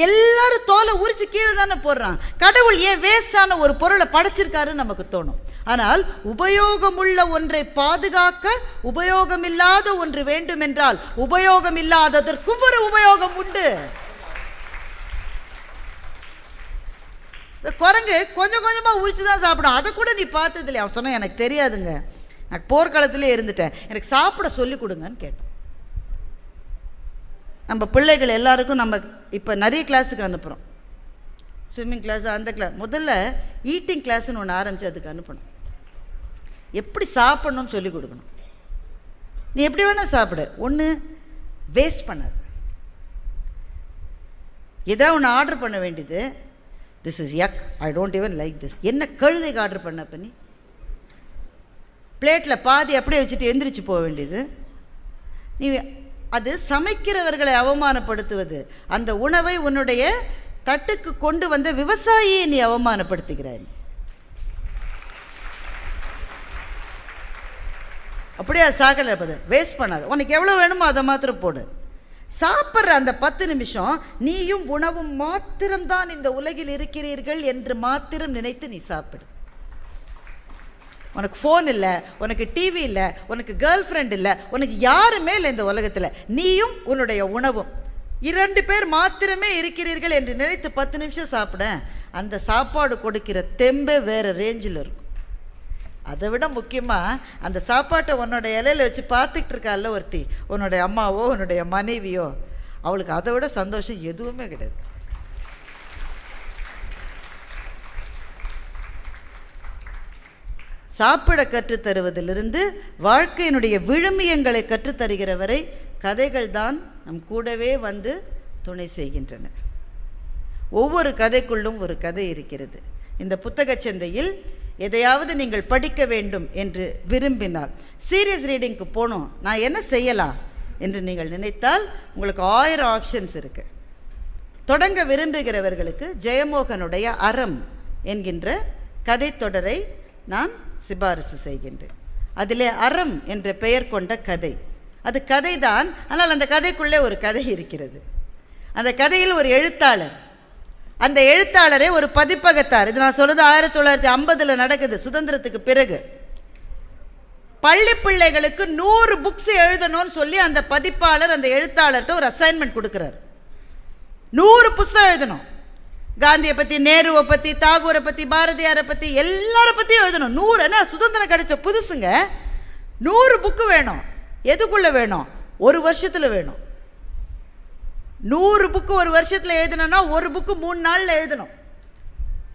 எல்லாரும் தோலை உரிச்சு கீழே தானே போடுறான், கடவுள் ஏன் வேஸ்டான ஒரு பொருளை படைச்சிருக்காருன்னு நமக்கு தோணும். ஆனால் உபயோகமுள்ள ஒன்றை பாதுகாக்க உபயோகமில்லாத ஒன்று வேண்டும் என்றால் உபயோகம் இல்லாததற்கும் ஒரு உபயோகம் உண்டு. குரங்கு கொஞ்சம் கொஞ்சமாக உரிச்சு தான் சாப்பிடும், அதை கூட நீ பார்த்தது இல்லையா? அவன் சொன்ன எனக்கு தெரியாதுங்க, நான் போர்க்காலத்திலே இருந்துட்டேன், எனக்கு சாப்பிட சொல்லி கொடுங்கன்னு கேட்டேன். நம்ம பிள்ளைகள் எல்லாருக்கும் நம்ம இப்போ நிறைய கிளாஸுக்கு அனுப்புகிறோம், ஸ்விம்மிங் கிளாஸ், அந்த கிளாஸ். முதல்ல ஈட்டிங் கிளாஸ்ன்னு ஒன்று ஆரம்பித்து அதுக்கு அனுப்பணும். எப்படி சாப்பிட்ணுன்னு சொல்லி கொடுக்கணும். நீ எப்படி வேணால் சாப்பிடு, ஒன்று வேஸ்ட் பண்ணாது. ஏதாவது ஒன்று ஆர்டர் பண்ண வேண்டியது, this is yuck, I don't even like this. என்ன கழுதைக்கு ஆர்டர் பண்ண பண்ணி பிளேட்டில் பாதி அப்படியே வச்சுட்டு எந்திரிச்சு போக வேண்டியது. நீ அது சமைக்கிறவர்களை அவமானப்படுத்துவது. அந்த உணவை உன்னுடைய தட்டுக்கு கொண்டு வந்த விவசாயியை நீ அவமானப்படுத்துகிறாய். அப்படியே சாக்கடை இருப்பது வேஸ்ட் பண்ணாது, உனக்கு எவ்வளோ வேணுமோ அதை மாத்திரம் போடு. சாப்பிட்ற அந்த 10 நிமிஷம் நீயும் உணவும் மாத்திரம்தான் இந்த உலகில் இருக்கிறீர்கள் என்று மாத்திரம் நினைத்து நீ சாப்பிடு. உனக்கு ஃபோன் இல்லை, உனக்கு டிவி இல்லை, உனக்கு கேர்ள் ஃப்ரெண்ட் இல்லை, உனக்கு யாருமே இல்லை இந்த உலகத்தில், நீயும் உன்னுடைய உணவும் 2 பேர் மாத்திரமே இருக்கிறீர்கள் என்று நினைத்து 10 நிமிஷம் சாப்பிட, அந்த சாப்பாடு கொடுக்கிற தெம்பே வேறு ரேஞ்சில் இருக்கும். அதை விட முக்கியமாக அந்த சாப்பாட்டை உன்னோட இலையில் வச்சு பார்த்துக்கிட்டு இருக்கால ஒருத்தி, உன்னுடைய அம்மாவோ உன்னுடைய மனைவியோ, அவளுக்கு அதை விட சந்தோஷம் எதுவுமே கிடையாது. சாப்பிட கற்றுத்தருவதிலிருந்து வாழ்க்கையினுடைய விழுமியங்களை கற்றுத்தருகிற வரை கதைகள் தான் நம் கூடவே வந்து துணை செய்கின்றன. ஒவ்வொரு கதைக்குள்ளும் ஒரு கதை இருக்கிறது. இந்த புத்தக சந்தையில் எதையாவது நீங்கள் படிக்க வேண்டும் என்று விரும்பினால், சீரியஸ் ரீடிங்க்கு போகணும், நான் என்ன செய்யலாம் என்று நீங்கள் நினைத்தால் உங்களுக்கு 1000 ஆப்ஷன்ஸ் இருக்குது. தொடங்க விரும்புகிறவர்களுக்கு ஜெயமோகனுடைய அறம் என்கின்ற கதை தொடரை நான் சிபாரிசு செய்கின்றேன். அதிலே அறம் என்ற பெயர் கொண்ட கதை, அது கதை தான், ஆனால் அந்த கதைக்குள்ளே ஒரு கதை இருக்கிறது. அந்த கதையில் ஒரு எழுத்தாளர், அந்த எழுத்தாளரே ஒரு பதிப்பகத்தார். இது நான் சொல்றது 1950 நடக்குது, சுதந்திரத்துக்கு பிறகு. பள்ளி பிள்ளைகளுக்கு 100 புக்ஸ் எழுதணும்னு சொல்லி அந்த பதிப்பாளர் அந்த எழுத்தாளர்கிட்ட ஒரு அசைன்மெண்ட் கொடுக்குறார். 100 புத்தகம் எழுதணும், காந்தியை பற்றி, நேருவை பற்றி, தாகூரை பற்றி, பாரதியாரை பற்றி, எல்லாரை பற்றியும் எழுதணும். 100 சுதந்திரம் கிடைச்ச புதுசுங்க, 100 புக்கு வேணும். எதுக்குள்ளே வேணும்? ஒரு வருஷத்தில் வேணும். 100 புக்கு ஒரு வருஷத்தில் எழுதணும்னா ஒரு புக்கு 3 நாளில் எழுதணும்.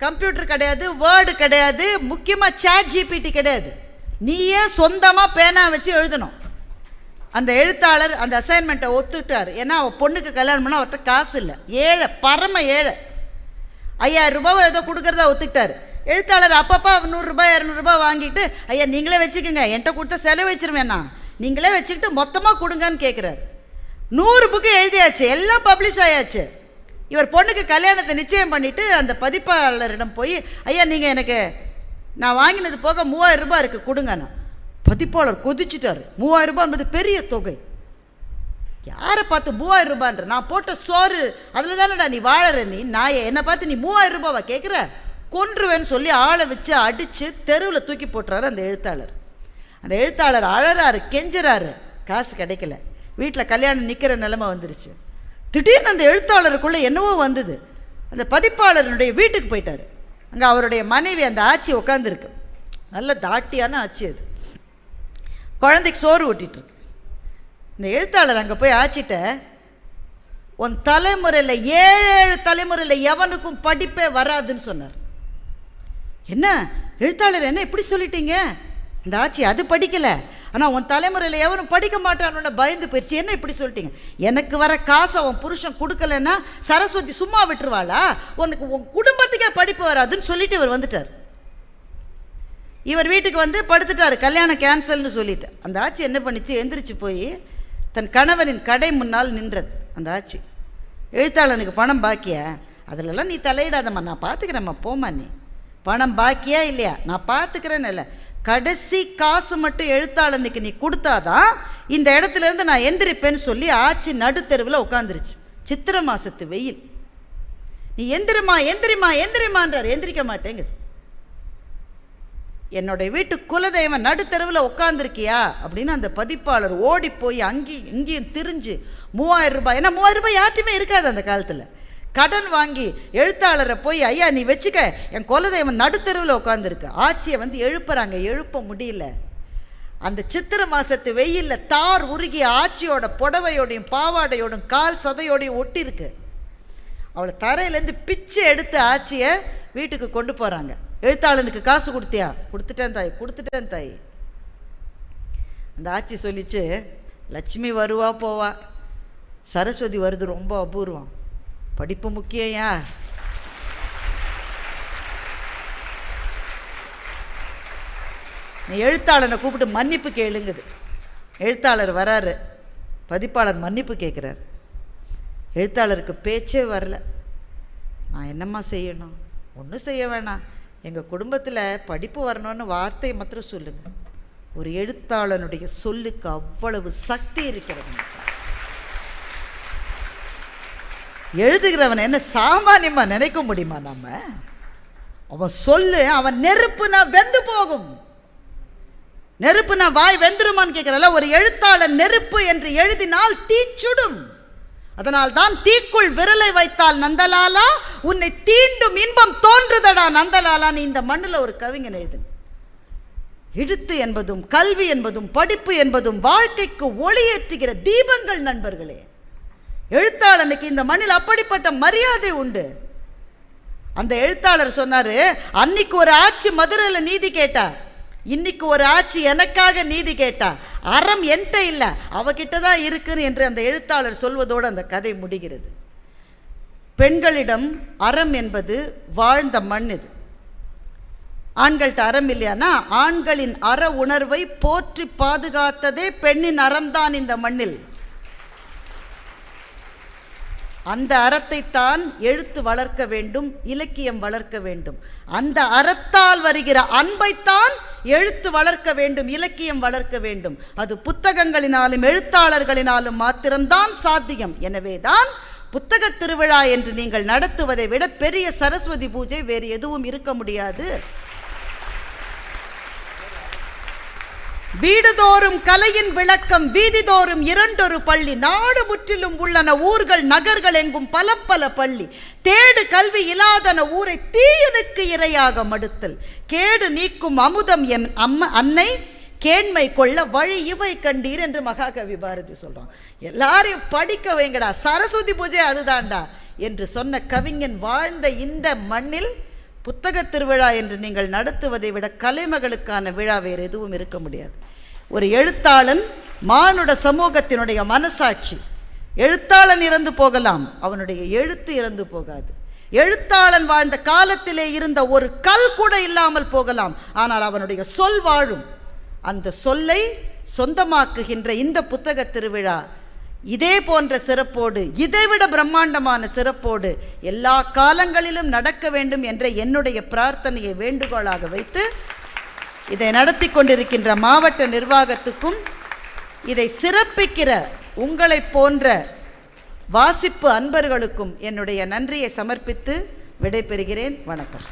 கம்ப்யூட்டர் கிடையாது, வேர்டு கிடையாது, முக்கியமாக சாட் ஜிபிடி கிடையாது, நீயே சொந்தமாக பேனா வச்சு எழுதணும். அந்த எழுத்தாளர் அந்த அசைன்மெண்ட்டை ஒத்துட்டார். ஏன்னா அவன் பொண்ணுக்கு கல்யாணம் பண்ணால் அவர்கிட்ட காசு இல்லை, ஏழை, பரம ஏழை. 5000 ரூபாவை ஏதோ கொடுக்குறதா ஒத்துக்கிட்டார். எழுத்தாளர் அப்பப்போ 100 ரூபாய் 200 ரூபாய் வாங்கிட்டு, ஐயா நீங்களே வச்சுக்கோங்க, என்கிட்ட கொடுத்தா செலவு வச்சிருவேண்ணா, நீங்களே வச்சுக்கிட்டு மொத்தமாக கொடுங்கன்னு கேட்குறாரு. 100 புக்கு எழுதியாச்சு, எல்லாம் பப்ளிஷ் ஆயாச்சு. இவர் பொண்ணுக்கு கல்யாணத்தை நிச்சயம் பண்ணிவிட்டு அந்த பதிப்பாளரிடம் போய், ஐயா நீங்கள் எனக்கு நான் வாங்கினது போக 3000 ரூபாய் இருக்குது கொடுங்கண்ணா. பதிப்பாளர் கொதிச்சுட்டார். 3000 ரூபாய் என்பது பெரிய தொகை. யாரை பார்த்து 3000 ரூபான்ற? நான் போட்ட சோறு அதில் தானடா நீ வாழற, நீ நாயை, என்னை பார்த்து நீ 3000 ரூபாவா கேட்குற? கொன்றுவேன்னு சொல்லி ஆளை வச்சு அடித்து தெருவில் தூக்கி போட்டுறாரு அந்த எழுத்தாளர். அந்த எழுத்தாளர் அழறாரு, கெஞ்சுறாரு, காசு கிடைக்கல, வீட்டில் கல்யாணம் நிற்கிற நிலைமை வந்துருச்சு. திடீர்னு அந்த எழுத்தாளருக்குள்ளே என்னவோ வந்தது. அந்த பதிப்பாளருடைய வீட்டுக்கு போயிட்டார். அங்கே அவருடைய மனைவி அந்த ஆச்சி உட்காந்துருக்கு, நல்ல தாட்டியான ஆச்சி, அது குழந்தைக்கு சோறு ஊட்டிகிட்ருக்கு. இந்த எழுத்தாளர் அங்கே போய் ஆச்சிட்ட, உன் தலைமுறையில் 7 தலைமுறையில் எவனுக்கும் படிப்பே வராதுன்னு சொன்னார். என்ன எழுத்தாளர், என்ன இப்படி சொல்லிட்டீங்க? இந்த ஆச்சி, அது படிக்கலை, ஆனால் உன் தலைமுறையில் எவனும் படிக்க மாட்டான்னு பயந்து போயிடுச்சு. என்ன இப்படி சொல்லிட்டீங்க? எனக்கு வர காசை உன் புருஷன் கொடுக்கலன்னா சரஸ்வதி சும்மா விட்டுருவாளா? உனக்கு உன் குடும்பத்துக்கே படிப்பு வராதுன்னு சொல்லிட்டு இவர் வந்துட்டார். இவர் வீட்டுக்கு வந்து படுத்துட்டார், கல்யாணம் கேன்சல்னு சொல்லிட்டு. அந்த ஆச்சி என்ன பண்ணிச்சு, எந்திரிச்சு போய் தன் கணவனின் கடை முன்னால் நின்றது. அந்த ஆச்சி, எழுத்தாளனுக்கு பணம் பாக்கிய, அதிலெல்லாம் நீ தலையிடாதம்மா, நான் பார்த்துக்கிறேம்மா, போமா, நீ பணம் பாக்கியா இல்லையா நான் பார்த்துக்கிறேன்னு இல்லை, கடைசி காசு மட்டும் எழுத்தாளனுக்கு நீ கொடுத்தாதான் இந்த இடத்துல இருந்து நான் எந்திரிப்பேன்னு சொல்லி ஆட்சி நடுத்தெருவில் உட்காந்துருச்சு. சித்திரை மாசத்து வெயில். நீ எந்திரிமா எந்திரிமா எந்திரிமான்றார், எந்திரிக்க மாட்டேங்குது. என்னுடைய வீட்டு குலதெய்வம் நடுத்தெருவில் உட்காந்துருக்கியா அப்படின்னு அந்த பதிப்பாளர் ஓடி போய் அங்கேயும் இங்கேயும் திரிஞ்சு 3000 ரூபாய், ஏன்னா 3000 ரூபாய் யார்ட்டையுமே இருக்காது அந்த காலத்தில், கடன் வாங்கி எழுத்தாளரை போய் ஐயா நீ வச்சுக்க, என் குலதெய்வம் நடுத்தெருவில் உட்காந்துருக்கு. ஆட்சியை வந்து எழுப்புறாங்க, எழுப்ப முடியல. அந்த சித்திரை மாசத்து வெயிலில் தார் உருகி ஆட்சியோட புடவையோடையும் பாவாடையோடும் கால் சதையோடையும் ஒட்டிருக்கு. அவளை தரையிலேருந்து பிச்சை எடுத்து ஆட்சியை வீட்டுக்கு கொண்டு போகிறாங்க. எழுத்தாளனுக்கு காசு கொடுத்தியா? கொடுத்துட்டேன் தாய், கொடுத்துட்டேன் தாய். அந்த ஆட்சி சொல்லிச்சு, லட்சுமி வருவா போவா, சரஸ்வதி வருது ரொம்ப அபூர்வம், படிப்பு முக்கியா. எழுத்தாளனை கூப்பிட்டு மன்னிப்பு கேளுங்குது. எழுத்தாளர் வராரு, பதிப்பாளர் மன்னிப்பு கேட்குறார். எழுத்தாளருக்கு பேச்சே வரல. நான் என்னம்மா செய்யணும்? ஒன்றும் செய்ய வேணாம், எங்கள் குடும்பத்தில் படிப்பு வரணும்னு வார்த்தை மாத்திரம் சொல்லுங்கள். ஒரு எழுத்தாளனுடைய சொல்லுக்கு அவ்வளவு சக்தி இருக்கிறது. எழுதுகிறவன் என்ன சாமானியமாக நினைக்க முடியுமா? நம்ம அவன் சொல்லு, அவன் நெருப்புனா வெந்து போகும். நெருப்புனா வாய் வெந்துருமான்னு கேட்கிறல. ஒரு எழுத்தாளன் நெருப்பு என்று எழுதினால் தீச்சுடும். அதனால் தான் தீக்குள் விரலை வைத்தால் நந்தலாலா உன்னை தீண்டும் இன்பம் தோன்றுதடா நந்தலாலான்னு இந்த மண்ணில் ஒரு கவிஞன் எழுது. எழுத்து என்பதும் கல்வி என்பதும் படிப்பு என்பதும் வாழ்க்கைக்கு ஒளியேற்றுகிற தீபங்கள் நண்பர்களே. எழுத்தாளனுக்கு இந்த மண்ணில் அப்படிப்பட்ட மரியாதை உண்டு. அந்த எழுத்தாளர் சொன்னாரு, அன்னைக்கு ஒரு ஆட்சி மதுரையில் நீதி கேட்டா, இன்னைக்கு ஒரு ஆட்சி எனக்காக நீதி கேட்டா, அறம் என்கிட்ட இல்லை அவகிட்ட தான் இருக்குன்னு என்று அந்த எழுத்தாளர் சொல்வதோடு அந்த கதை முடிகிறது. பெண்களிடம் அறம் என்பது வாழ்ந்த மண். இது ஆண்கள்கிட்ட அறம் இல்லையானா ஆண்களின் அற உணர்வை போற்றி பாதுகாத்ததே பெண்ணின் அறம்தான் இந்த மண்ணில். அந்த அறத்தைத்தான் எழுத்து வளர்க்க வேண்டும், இலக்கியம் வளர்க்க வேண்டும். அந்த அறத்தால் வருகிற அன்பைத்தான் எழுத்து வளர்க்க வேண்டும், இலக்கியம் வளர்க்க வேண்டும். அது புத்தகங்களினாலும் எழுத்தாளர்களினாலும் மாத்திரம்தான் சாத்தியம். எனவேதான் புத்தக திருவிழா என்று நீங்கள் நடத்துவதை விட பெரிய சரஸ்வதி பூஜை வேறு எதுவும் இருக்க முடியாது. வீடுதோறும் கலையின் விளக்கம், வீதிதோறும் 2 பள்ளி, நாடு முற்றிலும் உள்ளன ஊர்கள் நகர்கள் எங்கும் பல பல பள்ளி, தேடு கல்வி இல்லாதன ஊரை தீயனுக்கு இரையாக மடுத்தல், கேடு நீக்கும் அமுதம் என் அன்னை கேண்மை கொள்ள வழி இவை கண்டீர் என்று மகாகவி பாரதி சொல்றான். எல்லாரையும் படிக்க வைங்கடா, சரஸ்வதி பூஜை அதுதான்டா என்று சொன்ன கவிஞன் வாழ்ந்த இந்த மண்ணில் புத்தக திருவிழா என்று நீங்கள் நடத்துவதை விட கலைமகளுக்கான விழா வேறு எதுவும் இருக்க முடியாது. ஒரு எழுத்தாளன் மானுட சமூகத்தினுடைய மனசாட்சி. எழுத்தாளன் இறந்து போகலாம், அவனுடைய எழுத்து இறந்து போகாது. எழுத்தாளன் வாழ்ந்த காலத்திலே இருந்த ஒரு கல் கூட இல்லாமல் போகலாம், ஆனால் அவனுடைய சொல் வாழும். அந்த சொல்லை சொந்தமாக்குகின்ற இந்த புத்தக திருவிழா இதே போன்ற சிறப்போடு, இதைவிட பிரம்மாண்டமான சிறப்போடு எல்லா காலங்களிலும் நடக்க வேண்டும் என்ற என்னுடைய பிரார்த்தனையை வேண்டுகோளாக வைத்து இதை நடத்தி கொண்டிருக்கின்ற மாவட்ட நிர்வாகத்துக்கும் இதை சிறப்பிக்கிற உங்களை போன்ற வாசிப்பு அன்பர்களுக்கும் என்னுடைய நன்றியை சமர்ப்பித்து விடைபெறுகிறேன். வணக்கம்.